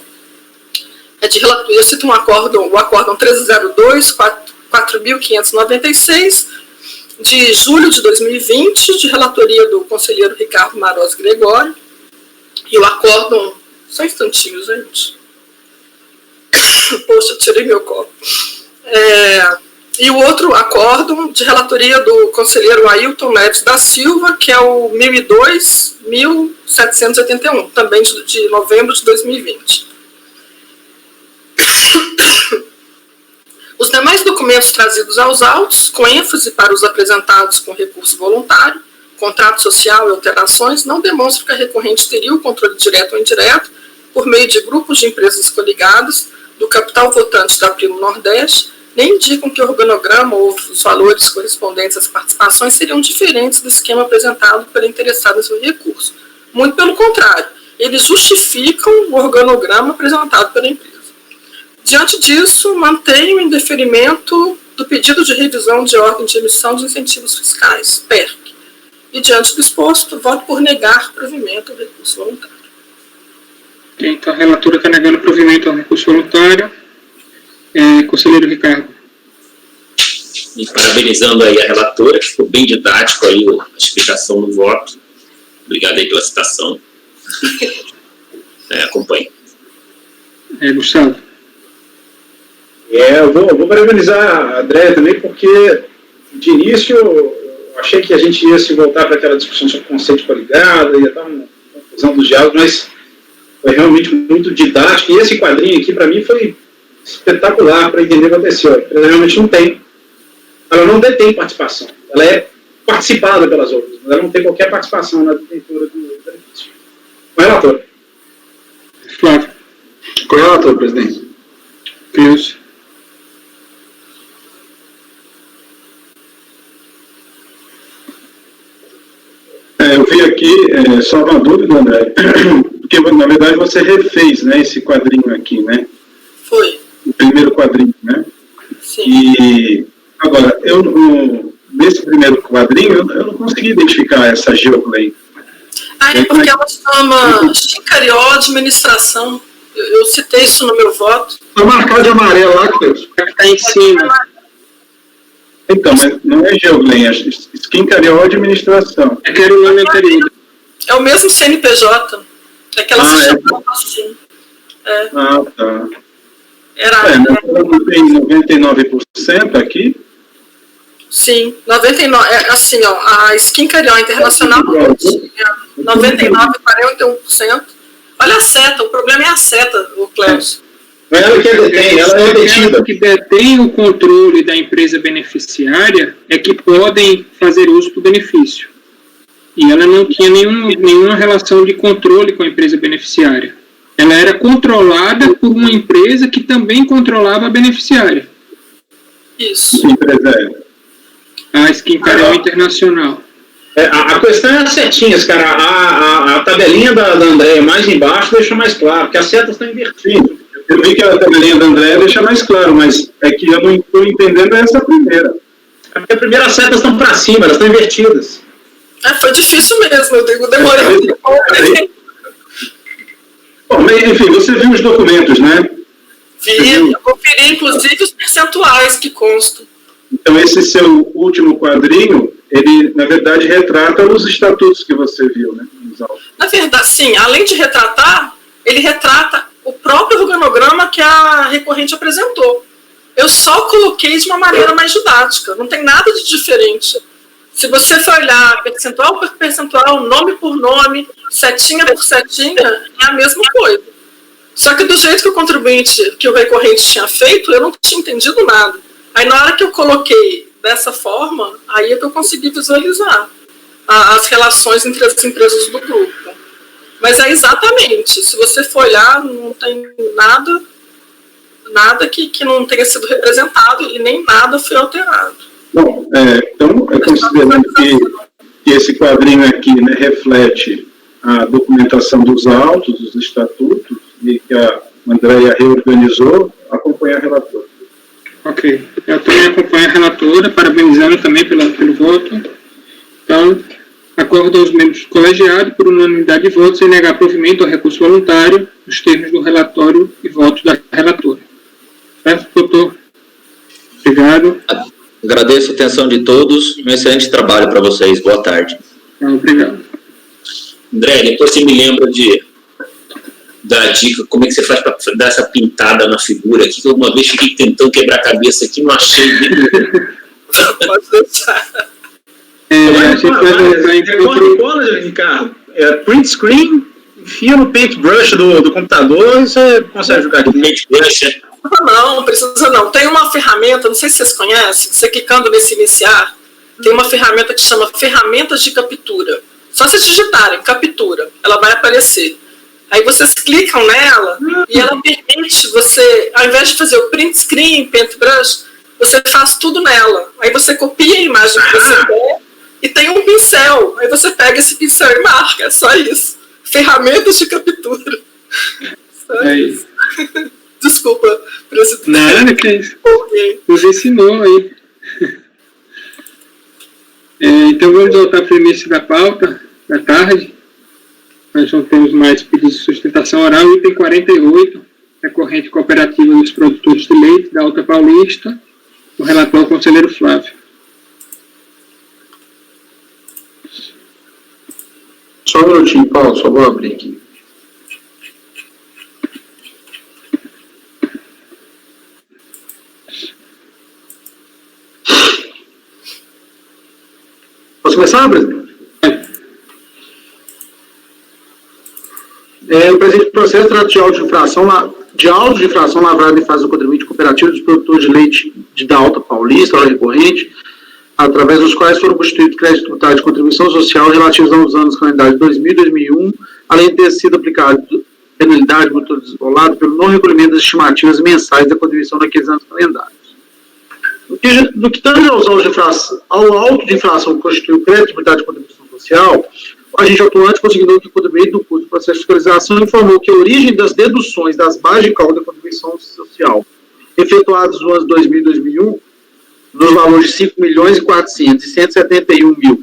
o acórdão 1302-4596, de julho de 2020, de relatoria do conselheiro Ricardo Maroz Gregório, e o acórdão, só um instantinho, gente. Poxa, eu tirei meu copo. E o outro acórdão de relatoria do conselheiro Ailton Neves da Silva, que é o 1002.781, também de novembro de 2020. Os demais documentos trazidos aos autos, com ênfase para os apresentados com recurso voluntário, contrato social e alterações, não demonstram que a recorrente teria o controle direto ou indireto, por meio de grupos de empresas coligadas, do capital votante da Primo Nordeste, nem indicam que o organograma ou os valores correspondentes às participações seriam diferentes do esquema apresentado pela interessada em seu recurso. Muito pelo contrário, eles justificam o organograma apresentado pela empresa. Diante disso, mantenho o indeferimento do pedido de revisão de ordem de emissão de incentivos fiscais, PERC. E diante do exposto, voto por negar provimento ao recurso voluntário. Então, a relatora está negando provimento ao recurso voluntário. Conselheiro Ricardo. E parabenizando aí a relatora, que ficou bem didático aí a explicação do voto. Obrigado aí pela citação. Acompanhe. Gustavo. Eu vou parabenizar a Andréia também, porque de início eu achei que a gente ia se voltar para aquela discussão sobre conceito coligado, ia dar uma confusão dos diálogos, mas foi realmente muito didático, e esse quadrinho aqui, para mim, foi espetacular para entender o que aconteceu. Ela realmente ela não detém participação, ela é participada pelas outras, mas ela não tem qualquer participação na detentora do benefício. O relator. Flávio. Qual é o relator, presidente? Cleusa. Eu vi aqui, só uma dúvida, André, porque na verdade você refez, né, esse quadrinho aqui, né? Foi. O primeiro quadrinho, né? Sim. E agora, nesse primeiro quadrinho, eu não consegui identificar essa Geoglen. É porque ela chama Chincarió Administração. Eu citei isso no meu voto. Está marcado de amarelo lá, Cleusa. Está em cima. Então, mas não é Geoglen, é Skincarió Administração. É que era o nome anterior. É o mesmo CNPJ. É que ela se chamava assim. Tá. Era. Tem 99% aqui. Sim, 99%. Assim, ó, a Skincarió Internacional tinha 99,41%. Olha a seta, o problema é a seta, o Cléus. Não é ela que detém, ela é detida. Que detém o controle da empresa beneficiária é que podem fazer uso do benefício. E ela não tinha nenhuma relação de controle com a empresa beneficiária. Ela era controlada por uma empresa que também controlava a beneficiária. Isso. Que empresa é? A Skincarió Internacional. A questão é as setinhas, cara. A tabelinha da Andréia mais embaixo deixa mais claro, porque as setas estão invertidas. Eu vi que a tabelinha da Andréia deixa mais claro, mas é que eu não estou entendendo essa primeira. É porque a primeira as setas estão para cima, elas estão invertidas. Foi difícil mesmo, eu demorei. Bom, mas, enfim, você viu os documentos, né? Eu conferi, inclusive, os percentuais que constam. Então, esse seu último quadrinho, ele, na verdade, retrata os estatutos que você viu, né? Na verdade, sim, além de retratar, ele retrata o próprio organograma que a recorrente apresentou. Eu só coloquei de uma maneira mais didática, não tem nada de diferente. Se você for olhar percentual por percentual, nome por nome, setinha por setinha, é a mesma coisa. Só que do jeito que o contribuinte, que o recorrente tinha feito, eu não tinha entendido nada. Aí na hora que eu coloquei dessa forma, aí é que eu consegui visualizar as relações entre as empresas do grupo. Mas é exatamente, se você for olhar, não tem nada que não tenha sido representado e nem nada foi alterado. Bom, então, considerando que esse quadrinho aqui, né, reflete a documentação dos autos, dos estatutos, e que a Andréia reorganizou, acompanha a relatora. Ok. Eu também acompanho a relatora, parabenizando também pelo voto. Então, acordo aos membros do colegiado, por unanimidade de votos, em negar provimento ao recurso voluntário, nos termos do relatório e voto da relatora. Certo, doutor? Obrigado. Agradeço a atenção de todos. Um excelente trabalho para vocês. Boa tarde. Obrigado. André, depois você me lembra da dica, como é que você faz para dar essa pintada na figura aqui, que uma vez fiquei tentando quebrar a cabeça aqui, não achei. Pode deixar. A gente vai voltar então Ricardo. Print screen, enfia no paintbrush do computador e você consegue jogar aqui. Paintbrush, Não precisa não. Tem uma ferramenta, não sei se vocês conhecem, você clicando nesse iniciar, tem uma ferramenta que chama Ferramentas de Captura. Só vocês digitarem Captura, ela vai aparecer. Aí vocês clicam nela e ela permite você, ao invés de fazer o print screen, paintbrush, você faz tudo nela. Aí você copia a imagem que você quer e tem um pincel. Aí você pega esse pincel e marca. É só isso. Ferramentas de captura. Só isso. Desculpa, presidente. Nada, que é isso. Nos ensinou aí. Então vamos voltar para o início da pauta da tarde. Nós não temos mais pedidos de sustentação oral. Item 48, recorrente cooperativa dos produtores de leite da Alta Paulista. O relator é o conselheiro Flávio. Só um minutinho, Paulo, só vou abrir aqui. Posso começar, presidente? O presente processo trata de auto de infração lavrado em fase do contribuinte cooperativo dos produtores de leite da Alta Paulista, hora recorrente, através dos quais foram constituídos créditos tributários de contribuição social relativos aos anos calendários 2000 e 2001, além de ter sido aplicado penalidade motor isolado pelo não recolhimento das estimativas mensais da contribuição naqueles anos calendários. No que tange ao auto de infração que constitui o crédito tributário de contribuição social, o agente atuante consignou que o contribuinte do curso do processo de fiscalização informou que a origem das deduções das bases de cálculo da contribuição social efetuadas nos anos 2000 e 2001, nos valores de 5.400.000 e 171.000,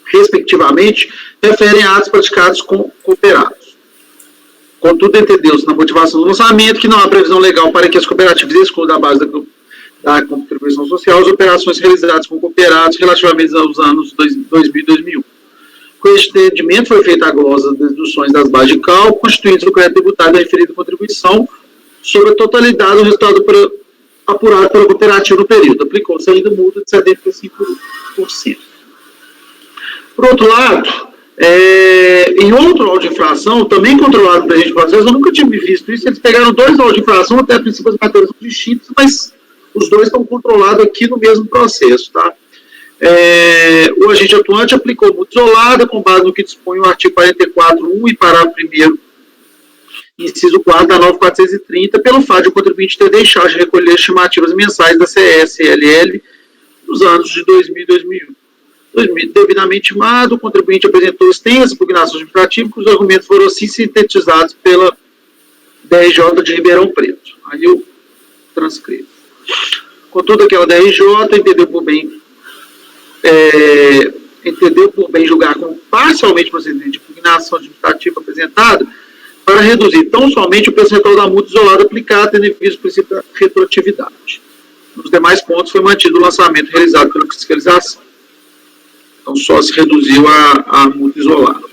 respectivamente, referem a atos praticados com cooperados. Contudo, entendeu-se na motivação do lançamento que não há previsão legal para que as cooperativas excluam da base da contribuição social as operações realizadas com cooperados relativamente aos anos 2000 e 2001. Com este entendimento, foi feita a glosa das deduções das bases de cálculo, constituindo o crédito tributário da referida contribuição sobre a totalidade do resultado apurado pela cooperativa no período. Aplicou-se ainda multa de 75%. Por outro lado, em outro auto de infração, também controlado pelo agente processo, eu nunca tinha visto isso, eles pegaram 2 autos de infração, até a princípio as matérias são distintas, mas os 2 estão controlados aqui no mesmo processo, tá? O agente atuante aplicou multa isolada com base no que dispõe o artigo 44.1 e parágrafo 1º, inciso 4 da 9.430, pelo fato de o contribuinte ter deixado de recolher estimativas mensais da CSLL nos anos de 2000 e 2001. Devidamente timado, o contribuinte apresentou extensa impugnação administrativa, que os argumentos foram assim sintetizados pela DRJ de Ribeirão Preto. Aí eu transcrevo. Contudo, aquela DRJ entendeu por bem julgar como parcialmente procedente de impugnação administrativa apresentada para reduzir tão somente o percentual da multa isolada aplicada, tendo em vista o princípio da retroatividade. Nos demais pontos foi mantido o lançamento realizado pela fiscalização. Então, só se reduziu a multa isolada.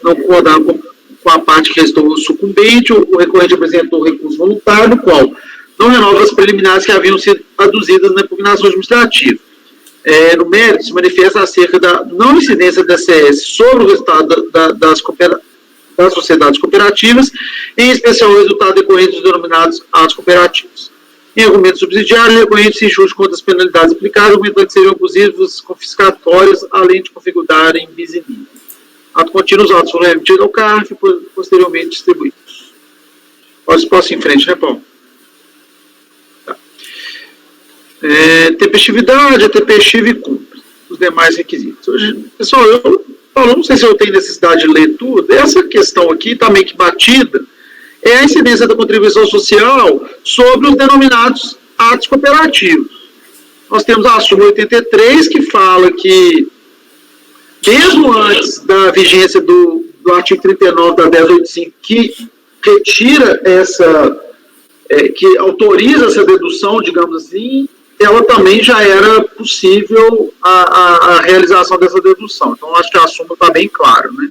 Não concordando com a parte que restou sucumbente, o recorrente apresentou recurso voluntário, no qual não renova as preliminares que haviam sido aduzidas na impugnação administrativa. No mérito, se manifesta acerca da não incidência da CS sobre o resultado das sociedades cooperativas, em especial o resultado decorrente dos denominados atos cooperativos. Em argumento subsidiário, o recorrente se injure contra as penalidades aplicadas, argumentando que seriam abusivas, confiscatórias, além de configurarem bis in idem. Ato contínuo, os autos foram remetidos ao CARF e posteriormente distribuídos. Posso ir em frente, né, Paulo? Tá. Tempestividade, é tempestivo e cumpre os demais requisitos. Hoje, pessoal, eu não sei se eu tenho necessidade de ler tudo. Essa questão aqui está meio que batida. É a incidência da contribuição social sobre os denominados atos cooperativos. Nós temos a súmula 83, que fala que, mesmo antes da vigência do artigo 39 da 1085, que retira que autoriza essa dedução, digamos assim, ela também já era possível a realização dessa dedução. Então, acho que a súmula está bem clara, né?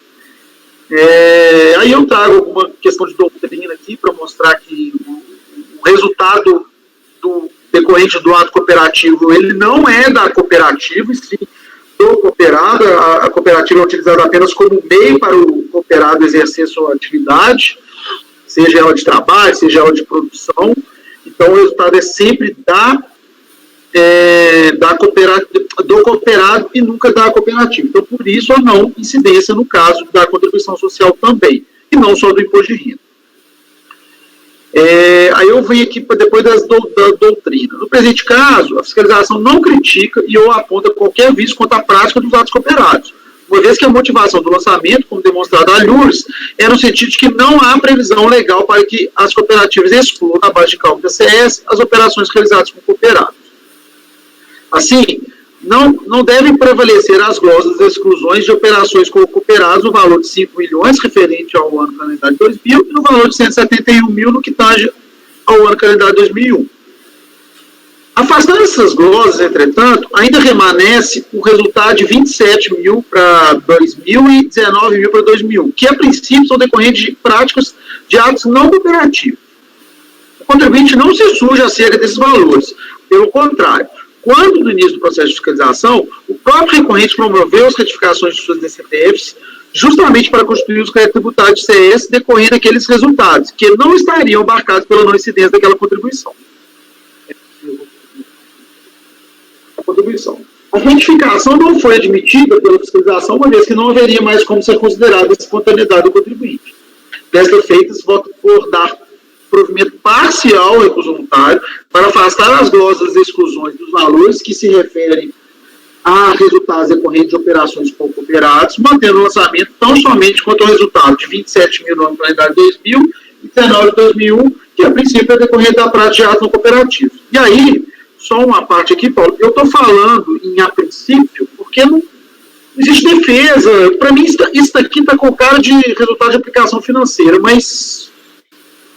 Aí eu trago alguma questão de doutrina aqui para mostrar que o resultado decorrente do ato cooperativo, ele não é da cooperativa, e sim do cooperado. A cooperativa é utilizada apenas como meio para o cooperado exercer sua atividade, seja ela de trabalho, seja ela de produção. Então o resultado é sempre do cooperado e nunca da cooperativa. Então, por isso, a não incidência no caso da contribuição social também, e não só do imposto de renda. Aí eu venho aqui depois da doutrina. No presente caso, a fiscalização não critica e ou aponta qualquer vício contra a prática dos atos cooperados, uma vez que a motivação do lançamento, como demonstrado a Lures, é no sentido de que não há previsão legal para que as cooperativas excluam da base de cálculo da CS as operações realizadas com cooperados. Assim, não devem prevalecer as glosas das exclusões de operações com cooperados no valor de 5 milhões, referente ao ano calendário 2000, e no valor de 171 mil, no que tange ao ano calendário 2001. Afastando essas glosas, entretanto, ainda remanesce o resultado de 27 mil para 2000 e 19 mil para 2001, que a princípio são decorrentes de práticas de atos não cooperativos. O contribuinte não se suja acerca desses valores. Pelo contrário, quando no início do processo de fiscalização, o próprio recorrente promoveu as retificações de suas DCTFs justamente para constituir os créditos tributários de CS decorrendo daqueles resultados, que não estariam abarcados pela não incidência daquela contribuição. A retificação não foi admitida pela fiscalização, uma vez que não haveria mais como ser considerada a espontaneidade do contribuinte. Desta feita, se vota por dar provimento parcial ao recurso voluntário para afastar as glosas e exclusões dos valores que se referem a resultados decorrentes de operações pouco operados, mantendo o lançamento tão somente quanto ao resultado de 27 mil na anualidade de 2000 e 19 de 2001, que a princípio é decorrente da prática de atos não cooperativos. E aí, só uma parte aqui, Paulo, eu estou falando em a princípio, porque não existe defesa. Para mim, isso daqui está com cara de resultado de aplicação financeira, mas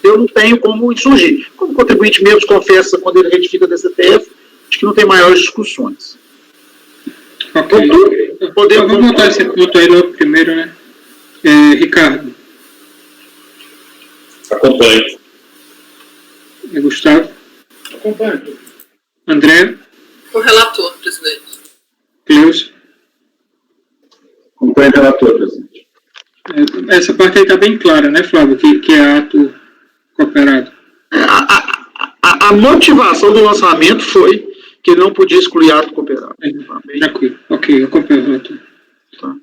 eu não tenho como insurgir. Como o contribuinte mesmo confessa quando ele retifica a DCTF, acho que não tem maiores discussões. Ok. Vamos botar esse ponto aí logo primeiro, né? Ricardo. Acompanho. Gustavo. Acompanho. André. O relator, presidente. Cleus. Acompanho o relator, presidente. Essa parte aí está bem clara, né, Flávio? Que é ato cooperado. A motivação do lançamento foi que ele não podia excluir ato cooperado. Tranquilo. Ok, eu acompanho o relator. Tá.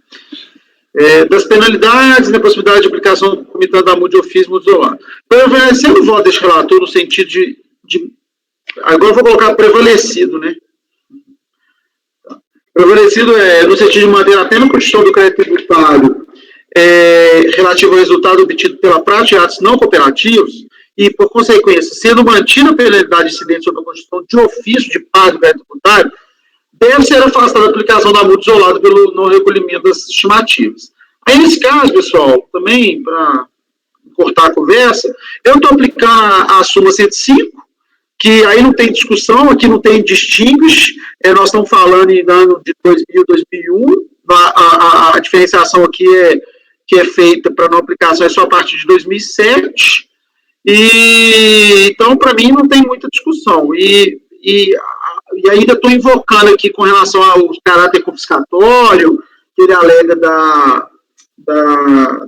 Das penalidades na possibilidade de aplicação comitando da multa de ofício muito isolado. Prevalecendo o voto deste relator no sentido de agora eu vou colocar prevalecido, né? Prevalecido no sentido de manter a plena constituição do crédito tributário relativo ao resultado obtido pela prática de atos não cooperativos e, por consequência, sendo mantida a penalidade incidente sobre a constituição de ofício de parte do crédito tributário, deve ser afastada a aplicação da multa isolada pelo não recolhimento das estimativas. Aí, nesse caso, pessoal, também, para cortar a conversa, eu estou aplicando a súmula 105, que aí não tem discussão, aqui não tem distinguish, nós estamos falando em ano de 2000, 2001, a diferenciação aqui que é feita para não aplicação é só a partir de 2007, e então, para mim, não tem muita discussão, e ainda estou invocando aqui com relação ao caráter confiscatório, que ele alega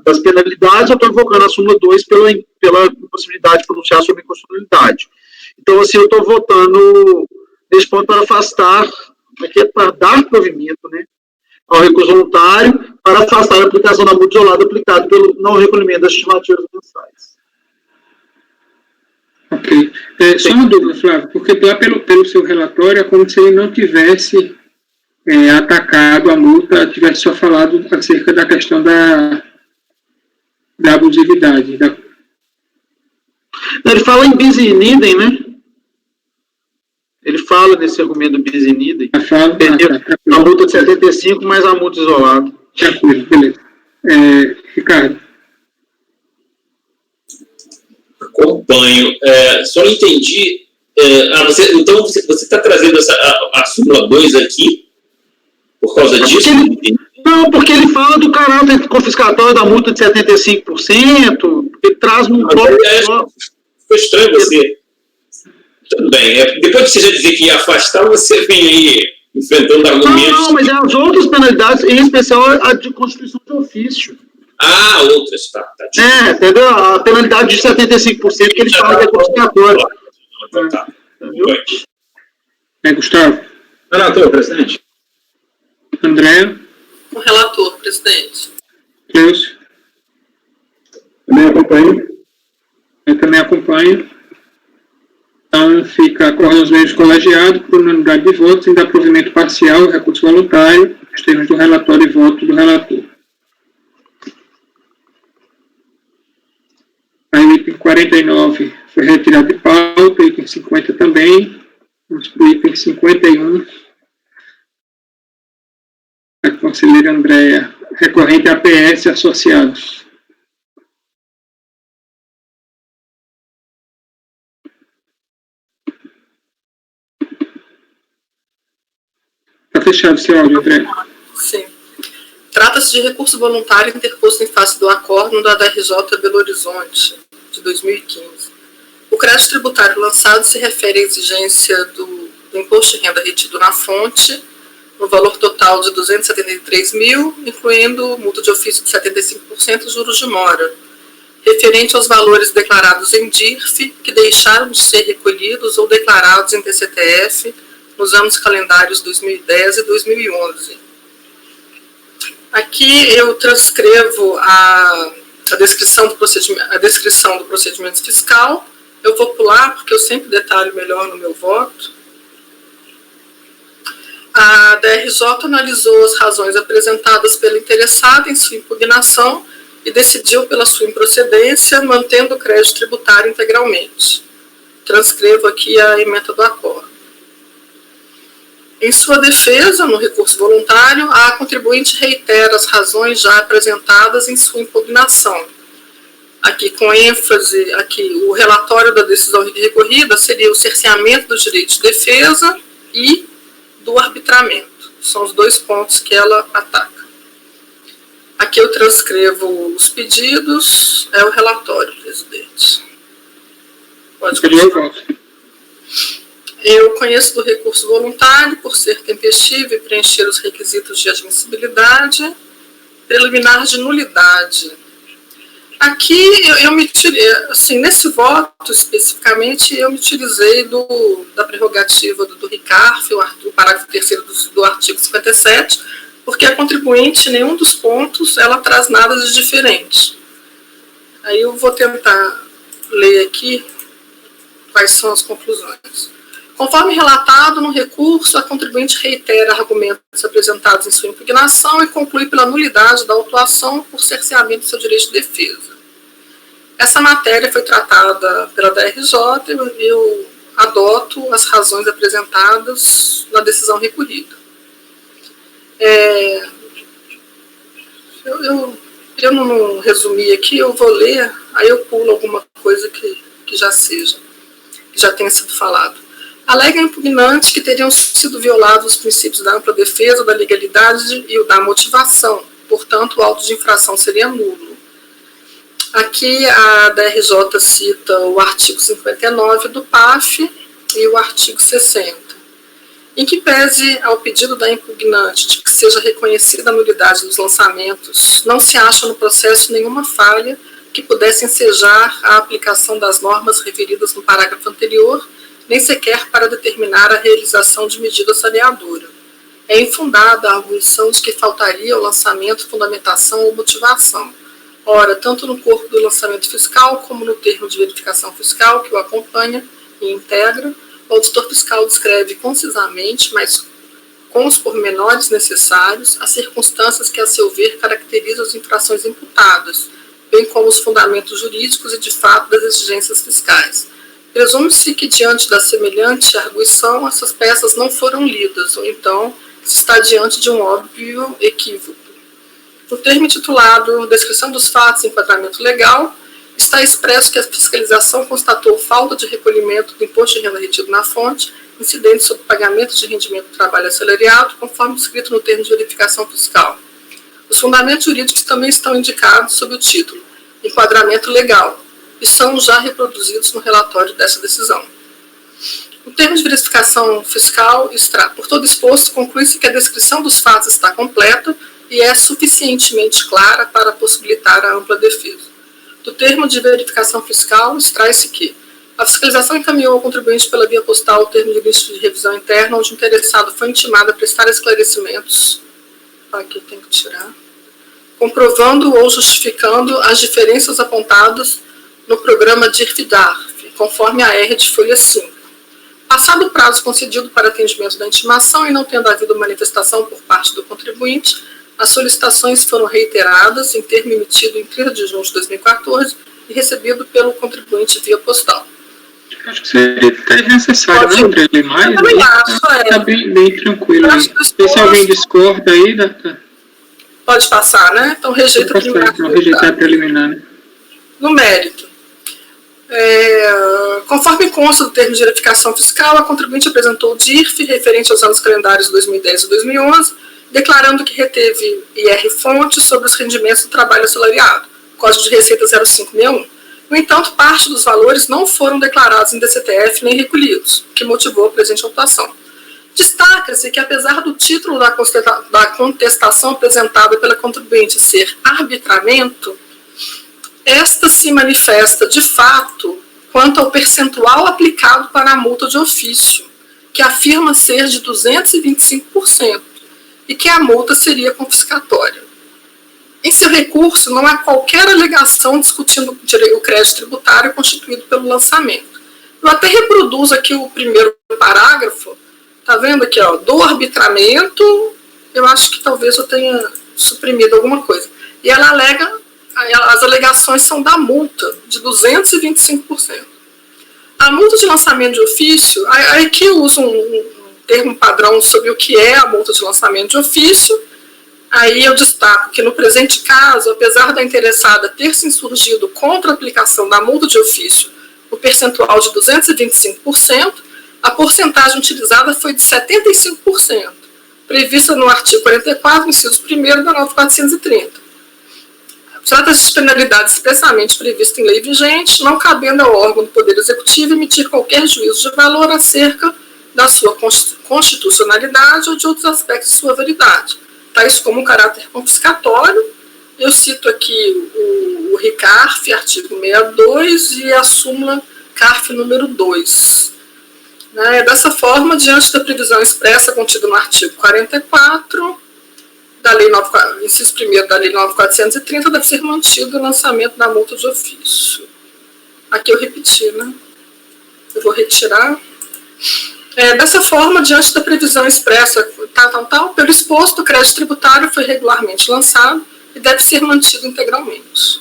das penalidades, eu estou invocando a súmula 2 pela impossibilidade de pronunciar sobre inconstitucionalidade. Então, assim, eu estou votando nesse ponto para afastar, aqui é para dar provimento, né, ao recurso voluntário, para afastar a aplicação da multa isolada aplicada pelo não recolhimento das estimativas mensais. Ok. Só uma dúvida, Flávio, porque lá pelo seu relatório é como se ele não tivesse atacado a multa, tivesse só falado acerca da questão da abusividade. Ele fala em bis in idem, né? Ele fala nesse argumento do bis in idem. A multa de 75, mais a multa isolada. Tranquilo, beleza. Ricardo. Acompanho. Só não entendi. Então, você está trazendo a súmula 2 aqui por causa disso? Porque ele fala do caráter confiscatório da multa de 75%, ele traz um pouco... Foi estranho você. Tudo bem. Depois que você já dizer que ia afastar, você vem aí enfrentando argumentos... Não, mas é as outras penalidades, em especial a de constituição de ofício. Ah, outras, tá. Entendeu? A penalidade de 75% que ele fala que é confiscatório. Tá. Gustavo. Relator, presidente. André. O relator, presidente. Cleus. Também acompanho. Eu também acompanho. Então, fica acórdão dos meios colegiados por unanimidade de votos em dar provimento parcial ao recurso voluntário, nos termos do relatório e voto do relator. Aí o item 49 foi retirado de pauta, o item 50 também. Vamos para o item 51. A conselheira Andréa, recorrente a APS associados. Está fechado o seu áudio, André. Sim. Trata-se de recurso voluntário interposto em face do acórdão da DRJ Belo Horizonte, de 2015. O crédito tributário lançado se refere à exigência do imposto de renda retido na fonte no valor total de R$ 273 mil, incluindo multa de ofício de 75% e juros de mora, referente aos valores declarados em DIRF, que deixaram de ser recolhidos ou declarados em DCTF nos anos calendários 2010 e 2011. Aqui eu transcrevo a descrição do procedimento fiscal. Eu vou pular, porque eu sempre detalho melhor no meu voto. A DRJ analisou as razões apresentadas pelo interessado em sua impugnação e decidiu pela sua improcedência, mantendo o crédito tributário integralmente. Transcrevo aqui a ementa do acordo. Em sua defesa, no recurso voluntário, a contribuinte reitera as razões já apresentadas em sua impugnação. Aqui, com ênfase, aqui, o relatório da decisão recorrida seria o cerceamento do direito de defesa e do arbitramento. São os dois pontos que ela ataca. Aqui eu transcrevo os pedidos, é o relatório, presidente. Pode continuar. Eu conheço do recurso voluntário por ser tempestivo e preencher os requisitos de admissibilidade, preliminar de nulidade. Aqui eu me tirei, assim, nesse voto especificamente, eu me utilizei da prerrogativa do RICARF, o parágrafo 3º do artigo 57, porque a contribuinte, em nenhum dos pontos, ela traz nada de diferente. Aí eu vou tentar ler aqui quais são as conclusões. Conforme relatado no recurso, a contribuinte reitera argumentos apresentados em sua impugnação e conclui pela nulidade da autuação por cerceamento do seu direito de defesa. Essa matéria foi tratada pela DRJ e eu adoto as razões apresentadas na decisão recorrida. Eu não resumi aqui, eu vou ler, aí eu pulo alguma coisa que já tenha sido falado. Alega a impugnante que teriam sido violados os princípios da ampla defesa, da legalidade e o da motivação. Portanto, o auto de infração seria nulo. Aqui a DRJ cita o artigo 59 do PAF e o artigo 60. Em que pese ao pedido da impugnante de que seja reconhecida a nulidade dos lançamentos, não se acha no processo nenhuma falha que pudesse ensejar a aplicação das normas referidas no parágrafo anterior, nem sequer para determinar a realização de medida saneadora. É infundada a arguição de que faltaria ao lançamento fundamentação ou motivação. Ora, tanto no corpo do lançamento fiscal, como no termo de verificação fiscal que o acompanha e integra, o auditor fiscal descreve concisamente, mas com os pormenores necessários, as circunstâncias que, a seu ver, caracterizam as infrações imputadas, bem como os fundamentos jurídicos e, de fato, das exigências fiscais. Presume-se que, diante da semelhante arguição, essas peças não foram lidas, ou então se está diante de um óbvio equívoco. No termo intitulado Descrição dos fatos e enquadramento legal, está expresso que a fiscalização constatou falta de recolhimento do imposto de renda retido na fonte, incidente sobre pagamento de rendimento do trabalho assalariado, conforme descrito no termo de verificação fiscal. Os fundamentos jurídicos também estão indicados sob o título Enquadramento legal, e são já reproduzidos no relatório dessa decisão. No termo de verificação fiscal, por todo exposto, conclui-se que a descrição dos fatos está completa e é suficientemente clara para possibilitar a ampla defesa. Do termo de verificação fiscal, extrai-se que a fiscalização encaminhou ao contribuinte pela via postal o termo de lista de revisão interna, onde o interessado foi intimado a prestar esclarecimentos, aqui tem que tirar, comprovando ou justificando as diferenças apontadas no programa DIRF-DARF, conforme a R de folha 5. Passado o prazo concedido para atendimento da intimação e não tendo havido manifestação por parte do contribuinte, as solicitações foram reiteradas em termo emitido em 30 de junho de 2014 e recebido pelo contribuinte via postal. Acho que seria até necessário, né, André, ler mais? Eu também acho, Está bem tranquilo. Se alguém discorda aí, pode passar, né? Então rejeita a preliminar. Então rejeitar a preliminar, né? No mérito. Conforme consta do termo de verificação fiscal, a contribuinte apresentou o DIRF referente aos anos calendários 2010 e 2011, declarando que reteve IR-fonte sobre os rendimentos do trabalho assalariado, Código de Receita 0561. No entanto, parte dos valores não foram declarados em DCTF nem recolhidos, o que motivou a presente autuação. Destaca-se que, apesar do título da contestação apresentada pela contribuinte ser arbitramento, esta se manifesta, de fato, quanto ao percentual aplicado para a multa de ofício, que afirma ser de 225%, e que a multa seria confiscatória. Em seu recurso, não há qualquer alegação discutindo o crédito tributário constituído pelo lançamento. Eu até reproduzo aqui o primeiro parágrafo, tá vendo aqui, ó, do arbitramento, eu acho que talvez eu tenha suprimido alguma coisa. E ela alega, as alegações são da multa, de 225%. A multa de lançamento de ofício, aí que eu uso um termo padrão sobre o que é a multa de lançamento de ofício. Aí eu destaco que, no presente caso, apesar da interessada ter se insurgido contra a aplicação da multa de ofício no percentual de 225%, a porcentagem utilizada foi de 75%, prevista no artigo 44, inciso 1º da nota 430. Trata-se de penalidade expressamente prevista em lei vigente, não cabendo ao órgão do Poder Executivo emitir qualquer juízo de valor acerca da sua constitucionalidade ou de outros aspectos de sua validade, tais como o caráter confiscatório. Eu cito aqui o RICARF, artigo 62, e a súmula CARF número 2. Dessa forma, diante da previsão expressa contida no artigo 44, da lei 9, inciso 1º da Lei 9.430, deve ser mantido o lançamento da multa de ofício. Aqui eu repeti, né? Eu vou retirar. Dessa forma, diante da previsão expressa, pelo exposto, o crédito tributário foi regularmente lançado e deve ser mantido integralmente.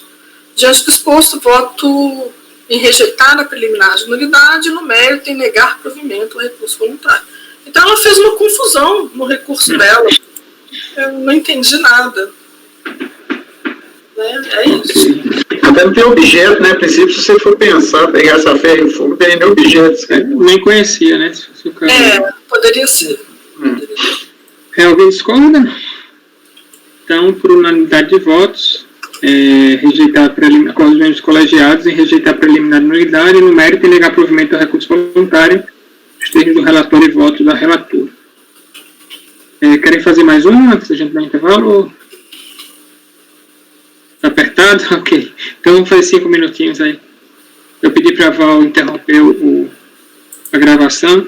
Diante do exposto, voto em rejeitar a preliminar de nulidade e, no mérito, em negar provimento ao recurso voluntário. Então, ela fez uma confusão no recurso dela. Eu não entendi nada. É isso. Até não tem objeto, né? A princípio, se você for pensar, pegar essa ferro e fogo, não tem nem objetos. Nem conhecia, né? Poderia ser. Alguém discorda? Então, por unanimidade de votos, rejeitar a preliminar, com os membros colegiados, em rejeitar a preliminar de nulidade e, no mérito, em negar provimento ao recurso voluntário, os termos do relator e voto da relatora. Querem fazer mais uma antes da gente dar intervalo? Está apertado? Ok. Então vamos fazer 5 minutinhos aí. Eu pedi para a Val interromper a gravação.